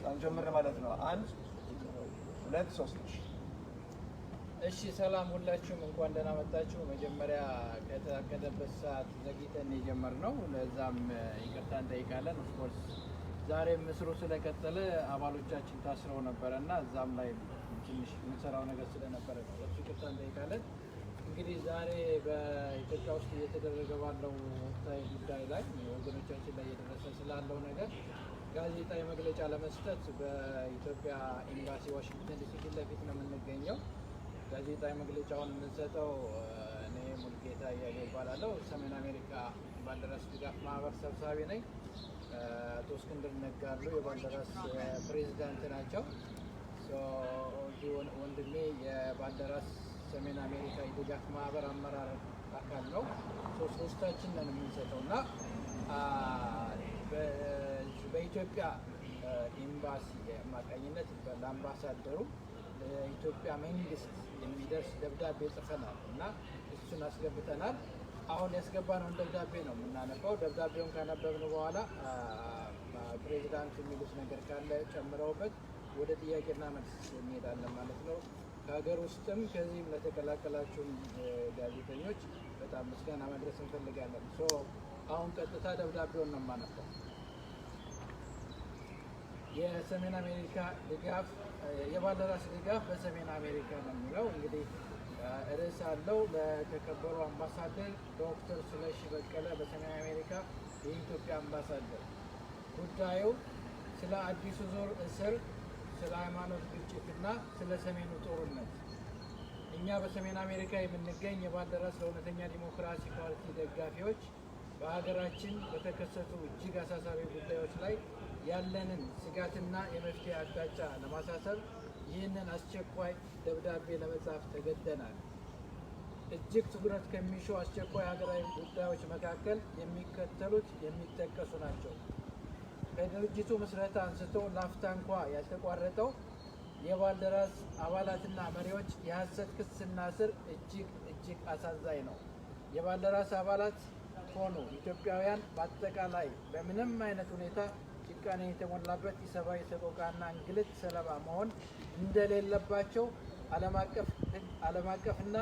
አንጀምር ማለት ነው። 1 2 3 እሺ ሰላም ሁላችሁም እንኳን ደህና መጣችሁ። መጀመሪያ ከተቀደበት ሰዓት ዘግይተን የጀመርነው ለዛም ይቅርታ እንጠይቃለን። ኦፍ ኮርስ ዛሬ ምስሩ ስለቀጠለ አባሎቻችን ታስረው ነበርና እዛም ላይ ትንሽ የምንሰራው ነገር ስለነበረ ነው። ይቅርታ እንጠይቃለን። እንግዲህ ዛሬ በኢትዮጵያ ውስጥ እየተደረገ ባለው ወቅታዊ ጉዳይ ላይ ወገኖቻችን ላይ እየደረሰ ስላለው ነገር ጋዜጣዊ መግለጫ ለመስጠት በኢትዮጵያ ኤምባሲ ዋሽንግተን ዲሲ ፊት ለፊት ነው የምንገኘው። ጋዜጣዊ መግለጫውን የምንሰጠው እኔ ሙልጌታ እያየሁ እባላለሁ። ሰሜን አሜሪካ ባልደራስ ድጋፍ ማህበር ሰብሳቢ ነኝ። አቶ እስክንድር ነጋሉ የባልደራስ ፕሬዚዳንት ናቸው። ወንድሜ የባልደራስ ሰሜን አሜሪካ የድጋፍ ማህበር አመራር አካል ነው። ሶስታችን ነን የምንሰጠው እና በኢትዮጵያ ኤምባሲ አማካኝነት ለአምባሳደሩ ለኢትዮጵያ መንግስት የሚደርስ ደብዳቤ ጽፈናል እና እሱን አስገብተናል። አሁን ያስገባነውን ደብዳቤ ነው የምናነበው። ደብዳቤውን ካነበብን በኋላ ፕሬዚዳንቱ የሚሉት ነገር ካለ ጨምረውበት ወደ ጥያቄና መልስ እንሄዳለን ማለት ነው። ከሀገር ውስጥም ከዚህም ለተቀላቀላችሁን ጋዜጠኞች በጣም ምስጋና መድረስ እንፈልጋለን። አሁን ቀጥታ ደብዳቤውን ነው የማነበው። የሰሜን አሜሪካ ድጋፍ የባልደራስ ድጋፍ በሰሜን አሜሪካ ነው የሚለው። እንግዲህ ርዕስ አለው። ለተከበሩ አምባሳደር ዶክተር ስለሺ በቀለ በሰሜን አሜሪካ የኢትዮጵያ አምባሳደር፣ ጉዳዩ ስለ አዲሱ ዙር እስር፣ ስለ ሃይማኖት ግጭትና ስለ ሰሜኑ ጦርነት። እኛ በሰሜን አሜሪካ የምንገኝ የባልደራስ ለእውነተኛ ዲሞክራሲ ፓርቲ ደጋፊዎች በሀገራችን በተከሰቱ እጅግ አሳሳቢ ጉዳዮች ላይ ያለንን ስጋትና የመፍትሄ አቅጣጫ ለማሳሰብ ይህንን አስቸኳይ ደብዳቤ ለመጻፍ ተገደናል። እጅግ ትኩረት ከሚሹ አስቸኳይ ሀገራዊ ጉዳዮች መካከል የሚከተሉት የሚጠቀሱ ናቸው። ከድርጅቱ ምስረታ አንስቶ ላፍታ እንኳ ያልተቋረጠው የባልደራስ አባላትና መሪዎች የሐሰት ክስና እስር እጅግ አሳዛኝ ነው። የባልደራስ አባላት ሆኑ ኢትዮጵያውያን በአጠቃላይ በምንም አይነት ሁኔታ ጭካኔ የተሞላበት ኢሰብአዊ ሰቆቃና እንግልት ሰለባ መሆን እንደሌለባቸው ዓለም አቀፍና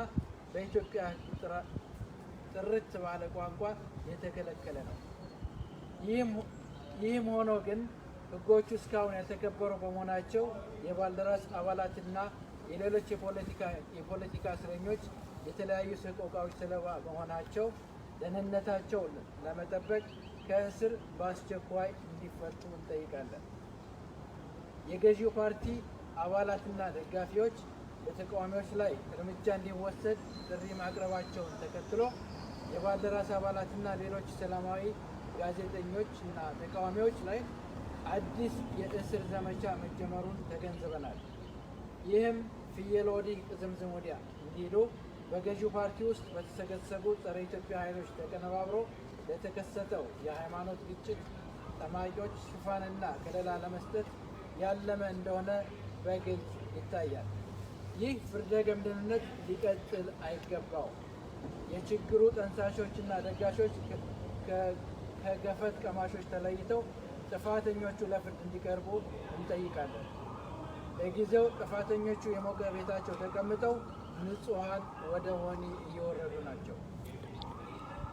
በኢትዮጵያ ጥርት ባለ ቋንቋ የተከለከለ ነው። ይህም ሆኖ ግን ሕጎቹ እስካሁን ያልተከበሩ በመሆናቸው የባልደራስ አባላትና የሌሎች የፖለቲካ እስረኞች የተለያዩ ሰቆቃዎች ሰለባ መሆናቸው ደህንነታቸው ለመጠበቅ ከእስር በአስቸኳይ እንዲፈቱ እንጠይቃለን። የገዢው ፓርቲ አባላትና ደጋፊዎች በተቃዋሚዎች ላይ እርምጃ እንዲወሰድ ጥሪ ማቅረባቸውን ተከትሎ የባልደራስ አባላትና ሌሎች ሰላማዊ ጋዜጠኞች እና ተቃዋሚዎች ላይ አዲስ የእስር ዘመቻ መጀመሩን ተገንዝበናል። ይህም ፍየል ወዲህ ቅዝምዝም ወዲያ እንዲሉ በገዢው ፓርቲ ውስጥ በተሰገሰጉ ጸረ ኢትዮጵያ ኃይሎች ተቀነባብሮ ለተከሰተው የሃይማኖት ግጭት ጠማቂዎች ሽፋንና ከለላ ለመስጠት ያለመ እንደሆነ በግልጽ ይታያል። ይህ ፍርደ ገምድልነት ሊቀጥል አይገባውም። የችግሩ ጠንሳሾችና ደጋሾች ከገፈት ቀማሾች ተለይተው ጥፋተኞቹ ለፍርድ እንዲቀርቡ እንጠይቃለን። ለጊዜው ጥፋተኞቹ የሞቀ ቤታቸው ተቀምጠው ንጹሐን ወደ ወህኒ እየወረዱ ናቸው።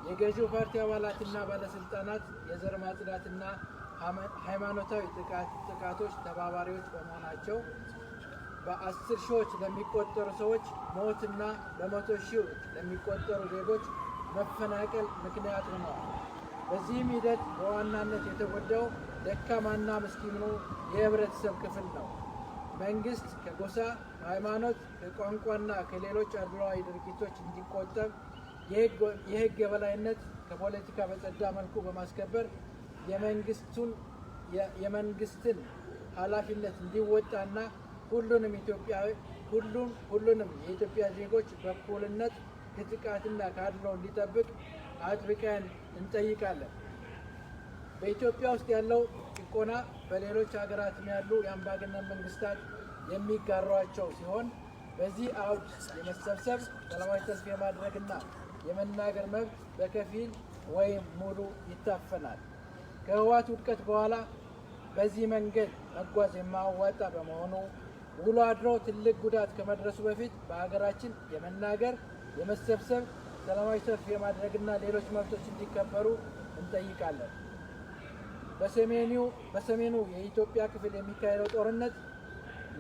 የገዢው ፓርቲ አባላትና ባለስልጣናት የዘር ማጽዳትና ሃይማኖታዊ ጥቃቶች ተባባሪዎች በመሆናቸው በ10 ሺዎች ለሚቆጠሩ ሰዎች ሞትና በመቶ ሺዎች ለሚቆጠሩ ዜጎች መፈናቀል ምክንያት ሆነዋል። በዚህም ሂደት በዋናነት የተጎዳው ደካማና ምስኪኑ የህብረተሰብ ክፍል ነው። መንግስት ከጎሳ፣ ሃይማኖት፣ ከቋንቋና ከሌሎች አድሏዊ ድርጊቶች እንዲቆጠብ የህግ የበላይነት ከፖለቲካ በጸዳ መልኩ በማስከበር የመንግስትን ኃላፊነት እንዲወጣና ሁሉንም የኢትዮጵያ ዜጎች በእኩልነት ከጥቃትና ከአድሎ እንዲጠብቅ አጥብቀን እንጠይቃለን። በኢትዮጵያ ውስጥ ያለው ጭቆና በሌሎች ሀገራትም ያሉ የአምባገነን መንግስታት የሚጋሯቸው ሲሆን በዚህ አውድ የመሰብሰብ ሰላማዊ ሰልፍ የማድረግና የመናገር መብት በከፊል ወይም ሙሉ ይታፈናል። ከህወሓት ውድቀት በኋላ በዚህ መንገድ መጓዝ የማያዋጣ በመሆኑ ውሎ አድሮ ትልቅ ጉዳት ከመድረሱ በፊት በሀገራችን የመናገር፣ የመሰብሰብ፣ ሰላማዊ ሰልፍ የማድረግና ሌሎች መብቶች እንዲከበሩ እንጠይቃለን። በሰሜኑ የኢትዮጵያ ክፍል የሚካሄደው ጦርነት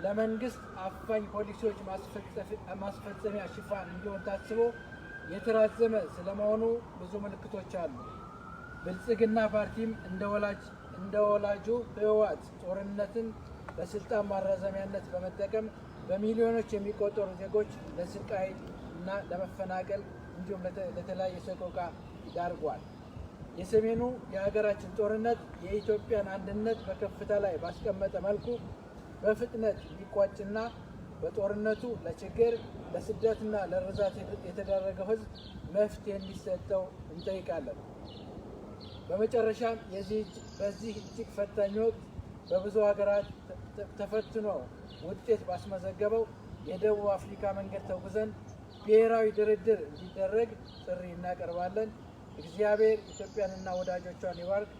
ለመንግስት አፋኝ ፖሊሲዎች ማስፈጸሚያ ሽፋን እንዲሆን ታስቦ የተራዘመ ስለመሆኑ ብዙ ምልክቶች አሉ። ብልጽግና ፓርቲም እንደ ወላጁ ህወሓት ጦርነትን በስልጣን ማራዘሚያነት በመጠቀም በሚሊዮኖች የሚቆጠሩ ዜጎች ለስቃይ እና ለመፈናቀል እንዲሁም ለተለያየ ሰቆቃ ዳርጓል። የሰሜኑ የሀገራችን ጦርነት የኢትዮጵያን አንድነት በከፍታ ላይ ባስቀመጠ መልኩ በፍጥነት ሊቋጭና በጦርነቱ ለችግር፣ ለስደትና ለርዛት የተዳረገው ህዝብ መፍትሄ እንዲሰጠው እንጠይቃለን። በመጨረሻም በዚህ እጅግ ፈታኝ ወቅት በብዙ ሀገራት ተፈትኖ ውጤት ባስመዘገበው የደቡብ አፍሪካ መንገድ ተጉዘን ብሔራዊ ድርድር እንዲደረግ ጥሪ እናቀርባለን። እግዚአብሔር ኢትዮጵያንና ወዳጆቿን ይባርክ።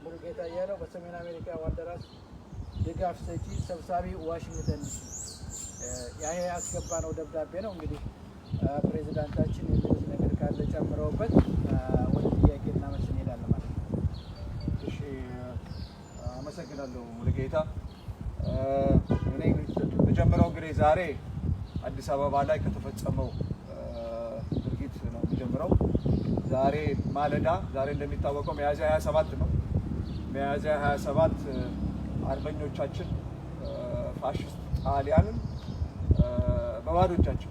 ሙሉጌታ እያለው በሰሜን አሜሪካ ባልደራስ ድጋፍ ሰጪ ሰብሳቢ ዋሽንግተን ዲሲ። ይሄ ያስገባነው ደብዳቤ ነው። እንግዲህ ፕሬዚዳንታችን የሚሉት ነገር ካለ ጨምረውበት ወደ ጥያቄና መልስ እንሄዳለን ማለት ነው። እሺ፣ አመሰግናለሁ ሙሉጌታ። እኔ የምጀምረው እንግዲህ ዛሬ አዲስ አበባ ላይ ከተፈጸመው ድርጊት ነው የምጀምረው። ዛሬ ማለዳ ዛሬ እንደሚታወቀው ሚያዝያ 27 ነው። ሚያዝያ 27 አርበኞቻችን ፋሽስት ጣሊያንን በባዶ እጃቸው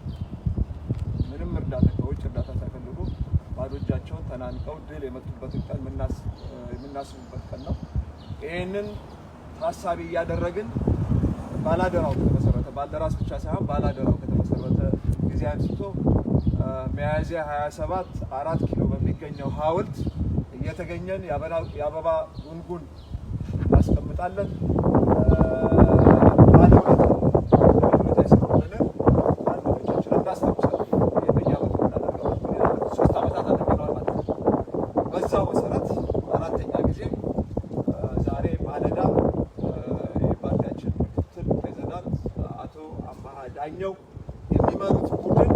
ምንም እርዳታ ከውጭ እርዳታ ሳይፈልጉ ባዶ እጃቸውን ተናንቀው ድል የመጡበትን ቀን የምናስብበት ቀን ነው። ይህንን ታሳቢ እያደረግን ባላደራው ከተመሰረተ ባልደራስ ብቻ ሳይሆን ባላደራው ከተመሰረተ ጊዜ አንስቶ ሚያዝያ 27 4 ኪሎ በሚገኘው ሐውልት እየተገኘን የአበባ ጉንጉን እናስቀምጣለን። በዛው መሰረት አራተኛ ጊዜ ዛሬ ማለዳ የፓርቲያችን ምክትል ፕሬዚዳንት አቶ አምሃ ዳኘው የሚመሩት ቡድን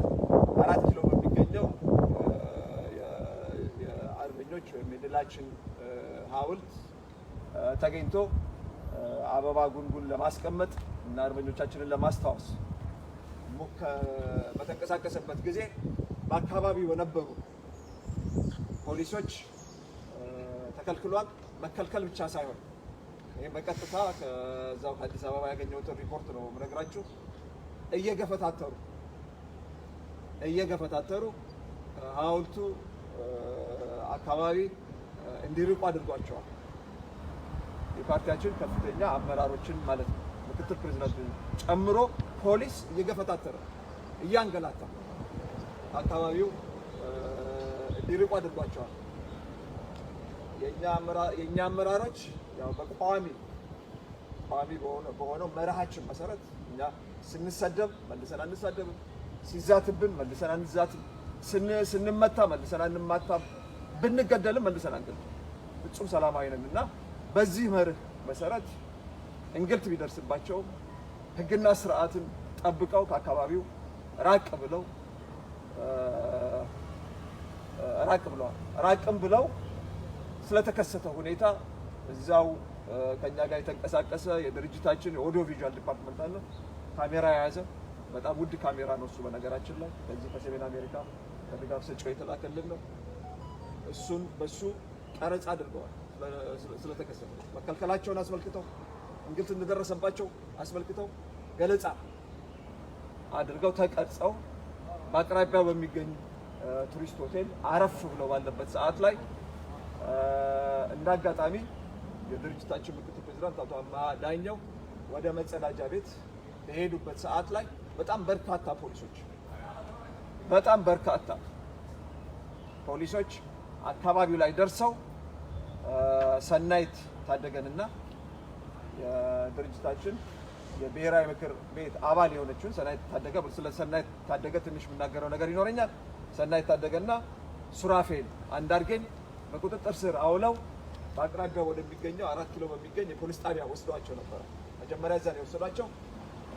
4 ኪሎ በሚገኘው የአርበኞች ወይም የድላችን ሐውልት ተገኝቶ አበባ ጉንጉን ለማስቀመጥ እና አርበኞቻችንን ለማስታወስ በተንቀሳቀሰበት ጊዜ በአካባቢው የነበሩ ፖሊሶች ተከልክሏል። መከልከል ብቻ ሳይሆን ይህ በቀጥታ ከዛው ከአዲስ አበባ ያገኘሁትን ሪፖርት ነው የምነግራችሁ። እየገፈታተሩ ሐውልቱ አካባቢ እንዲርቁ አድርጓቸዋል። የፓርቲያችን ከፍተኛ አመራሮችን ማለት ነው ምክትል ፕሬዝዳንት ጨምሮ ፖሊስ እየገፈታተረ እያንገላታ አካባቢው እንዲርቁ አድርጓቸዋል። የእኛ አመራሮች ያው በቋሚ በሆነው መርሃችን መሰረት እኛ ስንሰደብ መልሰን አንሳደብም፣ ሲዛትብን መልሰን አንዛትም፣ ስንመታ መልሰን አንማታም፣ ብንገደልም መልሰን አንገድልም። ፍጹም ሰላማዊ ነን እና በዚህ መርህ መሰረት እንግልት ቢደርስባቸው ሕግና ስርዓትን ጠብቀው ከአካባቢው ራቅም ብለው ስለተከሰተ ሁኔታ እዛው ከኛ ጋር የተንቀሳቀሰ የድርጅታችን የኦዲዮ ቪዥዋል ዲፓርትመንት አለ። ካሜራ የያዘ በጣም ውድ ካሜራ ነው እሱ። በነገራችን ላይ ከዚህ ከሰሜን አሜሪካ ከድጋፍ ሰጪው የተላከልን ነው። በሱ ቀረጻ አድርገዋል። ስለተከሰተ መከልከላቸውን አስመልክተው እንግልት እንደደረሰባቸው አስመልክተው ገለጻ አድርገው ተቀርጸው በአቅራቢያው በሚገኝ ቱሪስት ሆቴል አረፍ ብለው ባለበት ሰዓት ላይ እንዳጋጣሚ የድርጅታችን ምክትል ፕሬዝዳንት አቶ አምሃ ዳኘው ወደ መጸዳጃ ቤት በሄዱበት ሰዓት ላይ በጣም በርካታ ፖሊሶች አካባቢው ላይ ደርሰው ሰናይት ታደገንና የድርጅታችን የብሔራዊ ምክር ቤት አባል የሆነችውን ሰናይት ታደገ፣ ስለ ሰናይት ታደገ ትንሽ የምናገረው ነገር ይኖረኛል። ሰናይት ታደገና ሱራፌል አንዳርጌን በቁጥጥር ስር አውለው በአቅራቢያው ወደሚገኘው 4 ኪሎ በሚገኝ የፖሊስ ጣቢያ ወስዷቸው ነበር። መጀመሪያ እዛ ነው የወሰዷቸው።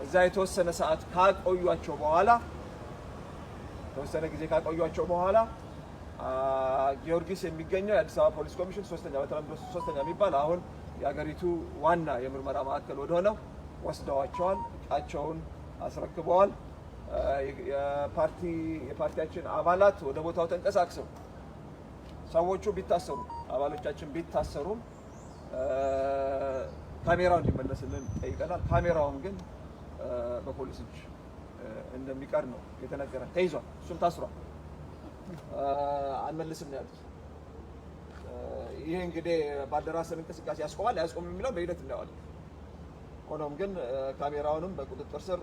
እዛ የተወሰነ ሰዓት ካቆዩቸው በኋላ የተወሰነ ጊዜ ካቆዩቸው በኋላ ጊዮርጊስ የሚገኘው የአዲስ አበባ ፖሊስ ኮሚሽን በተለምዶ ሶስተኛ የሚባል አሁን የሀገሪቱ ዋና የምርመራ ማዕከል ወደሆነው ወስደዋቸዋል። እቃቸውን አስረክበዋል። የፓርቲያችን አባላት ወደ ቦታው ተንቀሳቅሰው ሰዎቹ ቢታሰሩ አባሎቻችን ቢታሰሩም ካሜራው እንዲመለስልን ጠይቀናል። ካሜራውም ግን በፖሊስ እጅ እንደሚቀር ነው የተነገረ። ተይዟል፣ እሱም ታስሯል። አንመልስም ነው ያሉት። ይሄ እንግዲህ ባልደራስን እንቅስቃሴ ያስቆማል አያስቆም የሚለው በሂደት እናየዋለን። ሆኖም ግን ካሜራውንም በቁጥጥር ስር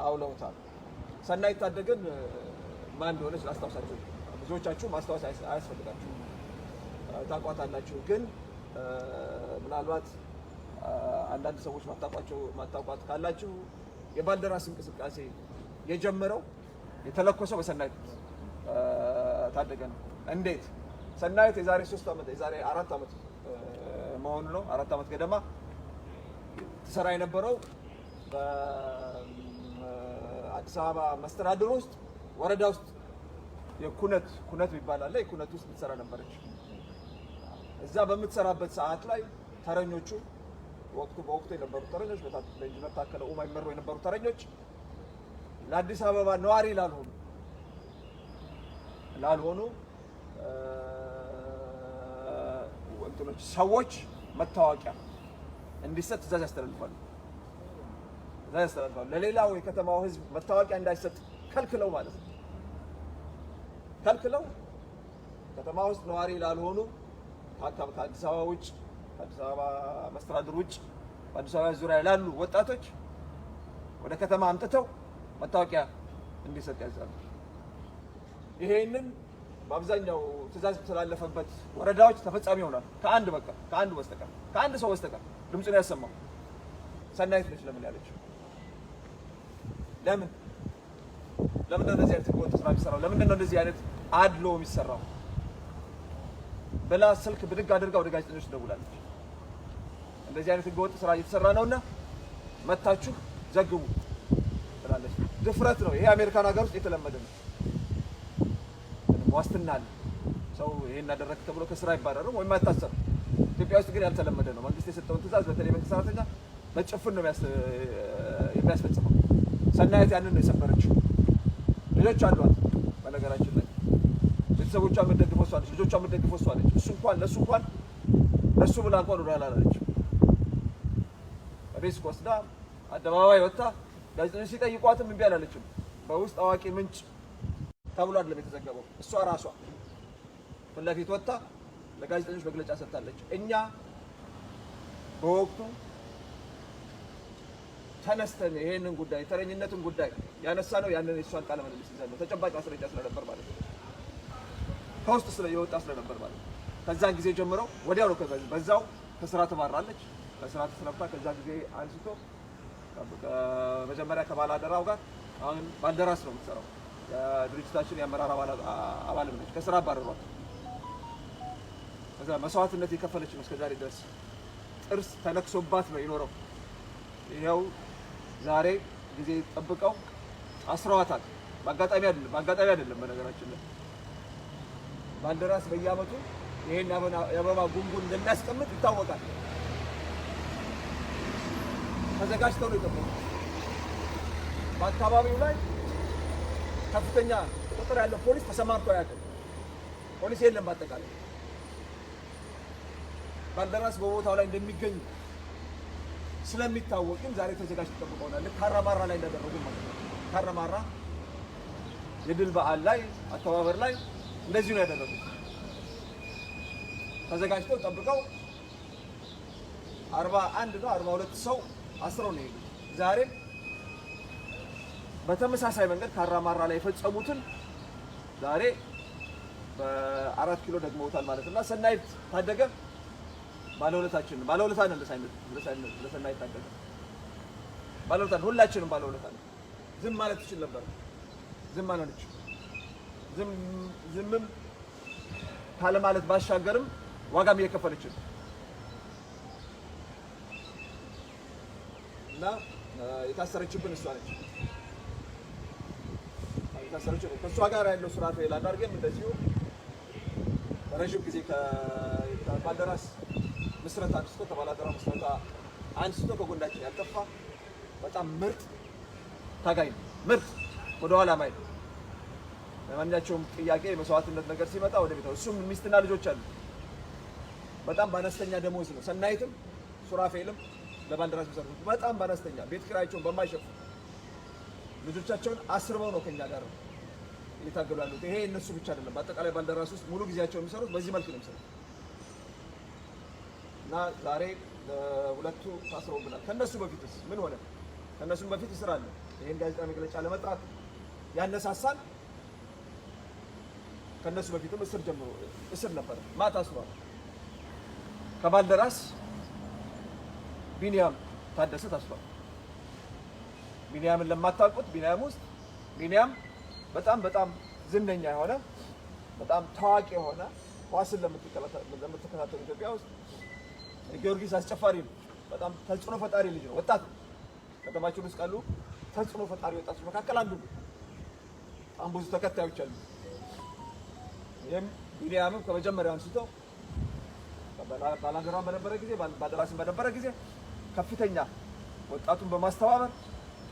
አውለውታል። ሰናይት ታደገን ማን እንደሆነች ላስታውሳችሁ። ብዙዎቻችሁ ማስታወስ አያስፈልጋችሁ ታውቋታላችሁ። ግን ምናልባት አንዳንድ ሰዎች ማታውቋት ካላችሁ የባልደራስ እንቅስቃሴ የጀመረው የተለኮሰው በሰናይት ታደገ ነው። እንዴት? ሰናይት የዛሬ 3 ዓመት የዛሬ 4 ዓመት መሆኑ ነው 4 ዓመት ገደማ ትሰራ የነበረው በአዲስ አበባ መስተዳድር ውስጥ ወረዳ ውስጥ ኩነት ይባላል። የኩነት ውስጥ ትሰራ ነበረች። እዛ በምትሰራበት ሰዓት ላይ ተረኞቹ በወቅቱ የነበሩ ተረኞች በኢንጂነር ታከለ ኡማ ይመሩ የነበሩ ተረኞች ለአዲስ አበባ ነዋሪ ላልሆኑ እንትኖች ሰዎች መታወቂያ እንዲሰጥ ትእዛዝ ያስተላልፋሉ። ለሌላው የከተማው ሕዝብ መታወቂያ እንዳይሰጥ ከልክለው ማለት ነው። ከልክለው ከተማ ውስጥ ነዋሪ ላልሆኑ ከአዲስ አበባ ውጭ ከአዲስ አበባ መስተዳድር ውጭ በአዲስ አበባ ዙሪያ ላሉ ወጣቶች ወደ ከተማ አምጥተው መታወቂያ እንዲሰጥ ያዛሉ። ይሄንን በአብዛኛው ትእዛዝ የተላለፈበት ወረዳዎች ተፈጻሚ ይሆናል። ከአንድ ሰው በስተቀር ድምፁን ያሰማው ሰናይት ነች። ለምን ያለችው? ለምን ነው እንደዚህ አይነት ህገወጥ ስራ የሚሰራው? ለምንድን ነው እንደዚህ አይነት አድሎ የሚሰራው ብላ ስልክ ብድግ አድርጋ ወደ ጋዜጠኞች ትደውላለች። እንደዚህ አይነት ህገወጥ ስራ እየተሰራ ነውና መታችሁ ዘግቡ ትላለች። ድፍረት ነው ይሄ። አሜሪካን ሀገር ውስጥ የተለመደ ነው። ዋስትና አለ። ሰው ይሄን አደረክ ተብሎ ከስራ አይባረርም ወይም አይታሰርም። ኢትዮጵያ ውስጥ ግን ያልተለመደ ነው። መንግስት የሰጠውን ትእዛዝ በተለይ መንግስት ሰራተኛ በጭፍን ነው የሚያስፈጽመው። ሰናይት ያንን ነው የሰበረችው። ልጆች አሏት። በነገራችን ላይ ቤተሰቦቿ የምትደግፈው እሷ ነች። ልጆቿ የምትደግፈው እሷ ነች። ለሱ ብላ እንኳን ወደ ኋላ አላለችም። ሪስክ ወስዳ አደባባይ ወጥታ ጋዜጠኞች ሲጠይቋትም እምቢ አላለችም። በውስጥ አዋቂ ምንጭ ተብሎ አይደለም የተዘገበው። እሷ ራሷ ፊት ለፊት ወጥታ ለጋዜጠኞች መግለጫ ሰጥታለች። እኛ በወቅቱ ተነስተን ይሄንን ጉዳይ ተረኝነትን ጉዳይ ያነሳ ነው ያንን የሷን ቃለ ምልልስ ይዘን ነው ተጨባጭ ማስረጃ ስለነበር ማለት ነው። ከውስጥ የወጣ ስለነበር ማለት ነው። ከዛን ጊዜ ጀምሮ ወዲያው ነው በዛው ከስራ ተባራለች። ከስራ ተሰናብታ ከዛ ጊዜ አንስቶ መጀመሪያ ከባላደራው ጋር አሁን ባልደራስ ነው የምትሰራው። የድርጅታችን የአመራር አባልም ነች። ከስራ አባረሯት። ከዛ መስዋዕትነት የከፈለች ነው እስከዛሬ ድረስ ጥርስ ተነክሶባት ነው የኖረው። ይሄው ዛሬ ጊዜ ጠብቀው አስረዋታል። በአጋጣሚ አይደለም። በነገራችን ላይ ባልደራስ በየዓመቱ ይሄን የአበባ ጉንጉን እንደሚያስቀምጥ ይታወቃል። ተዘጋጅተው ነው የጠበቁት። በአካባቢው ላይ ከፍተኛ ቁጥር ያለው ፖሊስ ተሰማርቶ ያውቃል። ፖሊስ የለም በአጠቃላይ። ባልደራስ በቦታው ላይ እንደሚገኙ ስለሚታወቅም ዛሬ ተዘጋጅተው ተጠብቀውናል። ካራማራ ላይ እንዳደረጉ ማለት ነው። ካራማራ የድል በዓል ላይ አከባበር ላይ እንደዚህ ነው ያደረጉት። ተዘጋጅተው ጠብቀው 41 ነው 42 ሰው አስረው ነው የሄዱት። ዛሬ በተመሳሳይ መንገድ ካራማራ ላይ የፈጸሙትን ዛሬ በ4 ኪሎ ደግመውታል ማለት እና ሰናይት ታደገ ባለውለታ ነን። ለሰናይት ታደገ ባለውለታ ነን። ሁላችንም ባለውለታ ነን። ዝም ማለት ትችል ነበር። ዝም አላለች። ዝምም ካለ ማለት ባሻገርም ዋጋም እየከፈለች ነው እና የታሰረችብን እሷ ነች። የታሰረችው ከእሷ ጋር ያለው ሱራፌል አንዳርጌም እንደዚሁ ረዥም ጊዜ ከባልደራስ ምስረታ አንስቶ ከባላደራ ምስረታ አንስቶ ከጎናችን ያልጠፋ በጣም ምርጥ ታጋይ ነው። ምርጥ ወደኋላ ማይ ለማንኛቸውም ጥያቄ መስዋዕትነት ነገር ሲመጣ ወደ ቤታው እሱም ሚስትና ልጆች አሉ። በጣም በአነስተኛ ደሞዝ ነው ሰናይትም ሱራፌልም ለባልደራስ ምስረታ በጣም በአነስተኛ ቤት ኪራያቸውን በማይሸፍን ልጆቻቸውን አስርበው ነው ከኛ ጋር እየታገሉ ያሉት። ይሄ እነሱ ብቻ አይደለም፣ በአጠቃላይ ባልደራስ ውስጥ ሙሉ ጊዜያቸውን የሚሰሩት በዚህ መልክ ነው የሚሰሩት እና ዛሬ ሁለቱ ታስረውብናል። ከነሱ በፊትስ ምን ሆነ? ከነሱም በፊት እስር አለ። ይሄን ጋዜጣ መግለጫ ለመጥራት ያነሳሳል። ከነሱ በፊትም እስር ነበረ። ማታ ታስሯል። ከባልደራስ ቢኒያም ታደሰ ታስሯል። ቢኒያምን ለማታውቁት ቢኒያም በጣም ዝነኛ የሆነ በጣም ታዋቂ የሆነ ኳስን ለምትከታተሉ ኢትዮጵያ ውስጥ ጊዮርጊስ አስጨፋሪ ነው። በጣም ተጽዕኖ ፈጣሪ ልጅ ነው። ወጣት ከተማችን ውስጥ ካሉ ተጽዕኖ ፈጣሪ ወጣቶች መካከል አንዱ ነው። በጣም ብዙ ተከታዮች አሉ። ይህም ቢኒያምም ከመጀመሪያው አንስቶ ባላንደራም በነበረ ጊዜ ባልደራስም በነበረ ጊዜ ከፍተኛ ወጣቱን በማስተባበር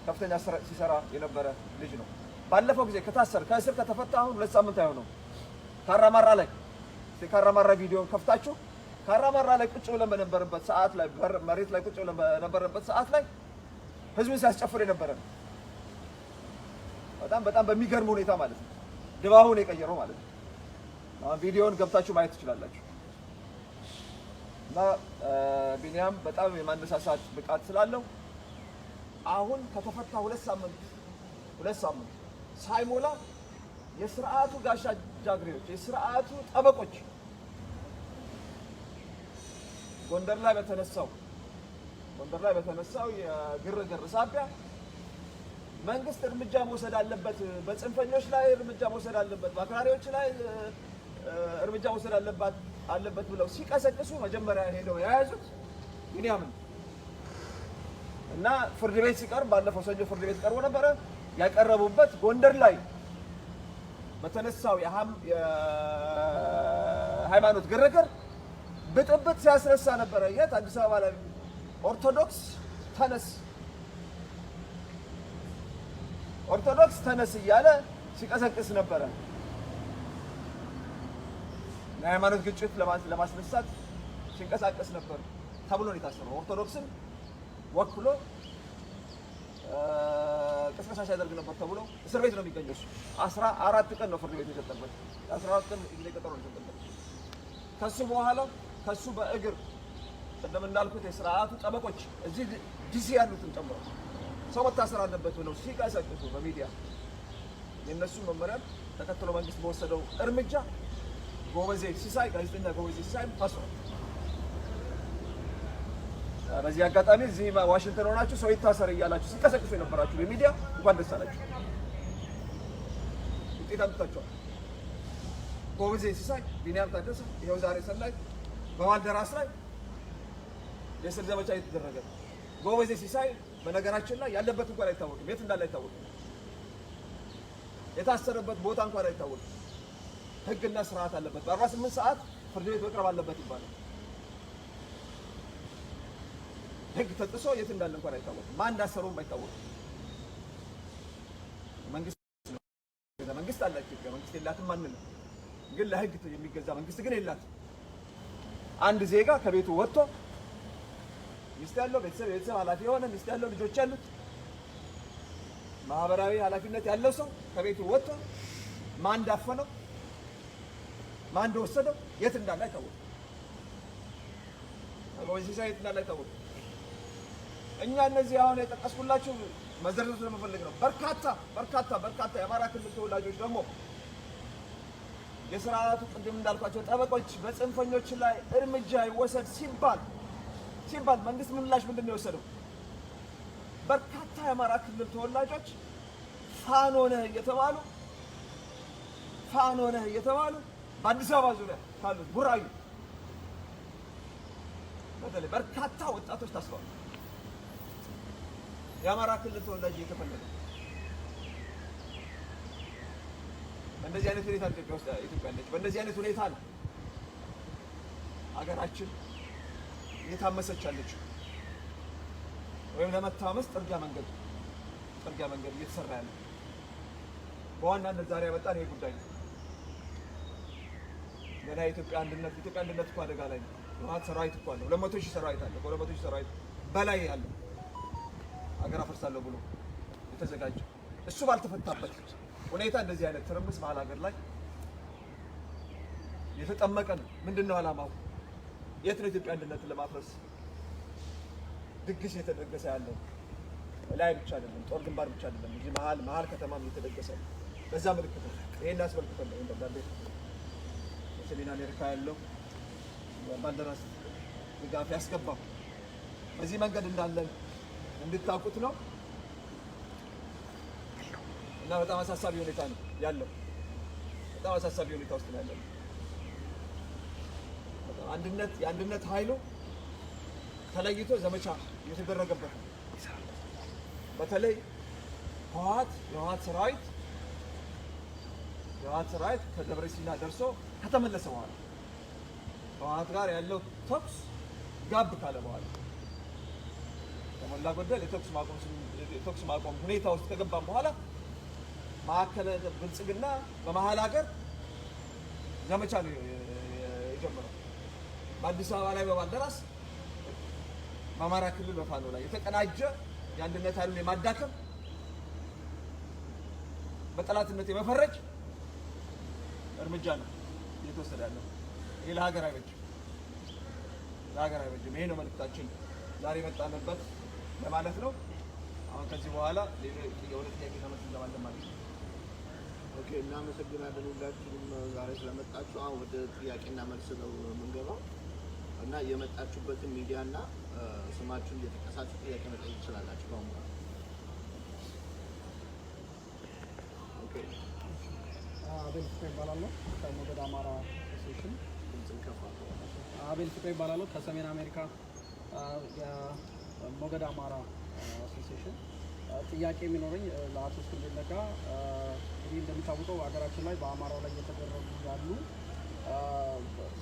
ከፍተኛ ሲሰራ የነበረ ልጅ ነው። ባለፈው ጊዜ ከእስር ከተፈታ አሁን 2 ሳምንት አይሆነው ካራማራ ላይ ካራማራ ቪዲዮን ከፍታችሁ ካራማራ ላይ ቁጭ ብለን በነበረበት ሰዓት ላይ መሬት ላይ ቁጭ ብለን በነበረበት ሰዓት ላይ ህዝቡን ሲያስጨፍር የነበረ ነው። በጣም በሚገርም ሁኔታ ማለት ነው። ድባቡን የቀየረው ማለት ነው። አሁን ቪዲዮውን ገብታችሁ ማየት ትችላላችሁ። እና ቢኒያም በጣም የማነሳሳት ብቃት ስላለው አሁን ከተፈታ 2 ሳምንት ሳይሞላ የስርዓቱ ጋሻ ጃግሬዎች የስርዓቱ ጠበቆች ጎንደር ላይ በተነሳው የግርግር ሳቢያ መንግስት እርምጃ መውሰድ አለበት፣ በጽንፈኞች ላይ እርምጃ መውሰድ አለበት፣ በአክራሪዎች ላይ እርምጃ መውሰድ አለበት ብለው ሲቀሰቅሱ መጀመሪያ ሄደው የያዙት ቢኒያምን እና ፍርድ ቤት ሲቀርብ ባለፈው ሰኞ ፍርድ ቤት ቀርቦ ነበረ። ያቀረቡበት ጎንደር ላይ በተነሳው የሃይማኖት ግርግር ብጥብጥ ሲያስነሳ ነበረ። የት አዲስ አበባ ላይ ኦርቶዶክስ ተነስ እያለ ሲቀሰቅስ ነበረ። የሃይማኖት ግጭት ለማስነሳት ሲንቀሳቀስ ነበር ተብሎ ነው የታሰረው። ኦርቶዶክስን ወክሎ ቅስቀሳ ሲያደርግ ነበር ተብሎ እስር ቤት ነው የሚገኘው። 14 ቀን ነው ፍርድ ቤት የሰጠበት። 14 ቀን ጊዜ ቀጠሮ ነው የሰጠበት። ከሱ በኋላ ከሱ በእግር ቀደም እንዳልኩት የስርዓቱ ጠበቆች እዚህ ዲሲ ያሉትን ጨምሮ ሰው መታሰር አለበት ብለው ሲቀሰቅሱ በሚዲያ የነሱ መመሪያ ተከትሎ መንግስት በወሰደው እርምጃ ጋዜጠኛ ጎበዜ ሲሳይ ታስሯል። በዚህ አጋጣሚ እዚህ ዋሽንግተን ሆናችሁ ሰው ይታሰር እያላችሁ ሲቀሰቅሱ የነበራችሁ በሚዲያ እንኳን ደስ አላችሁ። ውጤት አምጥታችኋል። ጎበዜ ሲሳይ፣ ቢኒያም ታደሰ ይኸው ዛሬ ሰላይ በባልደራስ ላይ የእስር ዘመቻ እየተደረገ ነው። ጎበዜ ሲሳይ በነገራችን ላይ ያለበት እንኳን አይታወቅም፣ የት እንዳለ አይታወቅም፣ የታሰረበት ቦታ እንኳን አይታወቅም። ህግና ስርዓት አለበት። በ48 ሰዓት ፍርድ ቤት መቅረብ አለበት ይባላል። ህግ ተጥሶ የት እንዳለ እንኳን አይታወቅም፣ ማን እንዳሰረውም አይታወቅም። መንግስት አላችሁ፣ መንግስት የላትም ማንንም፣ ግን ለህግ የሚገዛ መንግስት ግን የላትም። አንድ ዜጋ ከቤቱ ወጥቶ ሚስት ያለው ቤተሰብ ኃላፊ የሆነ ሚስት ያለው ልጆች ያሉት ማህበራዊ ኃላፊነት ያለው ሰው ከቤቱ ወጥቶ ማን እንዳፈነው ማን እንደወሰደው የት እንዳለ አይታወቅም። ወይስ የት እንዳለ አይታወቅም። እኛ እነዚህ አሁን የጠቀስኩላችሁ መዘርዘር ስለምፈልግ ነው። በርካታ የአማራ ክልል ተወላጆች ደግሞ የስርዓቱ ቅድም እንዳልኳቸው ጠበቆች በጽንፈኞች ላይ እርምጃ ይወሰድ ሲባል መንግስት ምላሽ ምንድን ነው የወሰደው? በርካታ የአማራ ክልል ተወላጆች ፋኖ ነህ እየተባሉ በአዲስ አበባ ዙሪያ ካሉት ቡራዩ በተለይ በርካታ ወጣቶች ታስረዋል። የአማራ ክልል ተወላጅ እየተፈለገ በእንደዚህ አይነት ሁኔታ ኢትዮጵያ ውስጥ ኢትዮጵያ አለች። በእንደዚህ አይነት ሁኔታ ነው ሀገራችን እየታመሰች አለችው፣ ወይም ለመታመስ ጥርጊያ መንገድ እየተሰራ ያለ። በዋናነት ዛሬ ያመጣን ይሄ ጉዳይ ነው። ገና የኢትዮጵያ አንድነት እኮ አደጋ ላይ ነው። ህወሓት ሰራዊት እኮ አለ፣ 200,000 ሰራዊት አለ። ከ200,000 ሰራዊት በላይ ያለ ሀገር አፈርሳለሁ ብሎ የተዘጋጀ እሱ ባልተፈታበት ሁኔታ እንደዚህ አይነት ትርምስ መሀል ሀገር ላይ የተጠመቀ ነው። ምንድነው ዓላማው? የት ነው ኢትዮጵያ አንድነትን ለማፍረስ ድግስ የተደገሰ ያለው? ላይ ብቻ አይደለም፣ ጦር ግንባር ብቻ አይደለም፣ እዚህ መሀል ከተማም እየተደገሰ ነው። በዛ ምልክት ነው። ይሄን አስመልክተን ነው እንደዳቤ በሰሜን አሜሪካ ያለው ባልደራስ ድጋፍ ያስገባው። በዚህ መንገድ እንዳለን እንድታውቁት ነው። እና በጣም አሳሳቢ ሁኔታ ነው ያለው። በጣም አሳሳቢ ሁኔታ ውስጥ ነው ያለው። የአንድነት ኃይሉ ተለይቶ ዘመቻ እየተደረገበት ነው። በተለይ የህወሓት ሰራዊት ከደብረ ሲና ደርሶ ከተመለሰ በኋላ ከህወሓት ጋር ያለው ተኩስ ጋብ ካለ በኋላ ከሞላ ጎደል የተኩስ ማቆም ሁኔታ ውስጥ ከገባም በኋላ ማዕከለ ብልጽግና በመሀል ሀገር ዘመቻ ነው የጀመረው። በአዲስ አበባ ላይ በባልደራስ፣ በአማራ ክልል በፋኖ ላይ የተቀናጀ የአንድነት ኃይሉን የማዳከም በጠላትነት የመፈረጅ እርምጃ ነው እየተወሰደ ያለው። ይህ ለሀገር አይበጅም። ይሄ ነው መልዕክታችን ዛሬ መጣንበት ለማለት ነው። አሁን ከዚህ በኋላ የሁለት ጥያቄ ተመልስ እንገባለን ማለት ነው። ኦኬ፣ እናመሰግናለን ሁላችሁም ዛሬ ስለመጣችሁ። አሁን ወደ ጥያቄና መልስ ነው የምንገባው እና የመጣችሁበትን ሚዲያ እና ስማችሁን እየጠቀሳችሁ ጥያቄ መጠየቅ ትችላላችሁ። በአሁኑ ኦኬ። አቤል ፍቅሬ እባላለሁ ከሞገድ አማራ አሶሴሽን። ድምፅን ከፍ አድርጉ። አቤል ፍቅሬ እባላለሁ ከሰሜን አሜሪካ ሞገድ አማራ አሶሴሽን። ጥያቄ የሚኖረኝ ለአቶ እስክንድር ነጋ፣ እንግዲህ እንደሚታወቀው ሀገራችን ላይ በአማራው ላይ እየተደረጉ ያሉ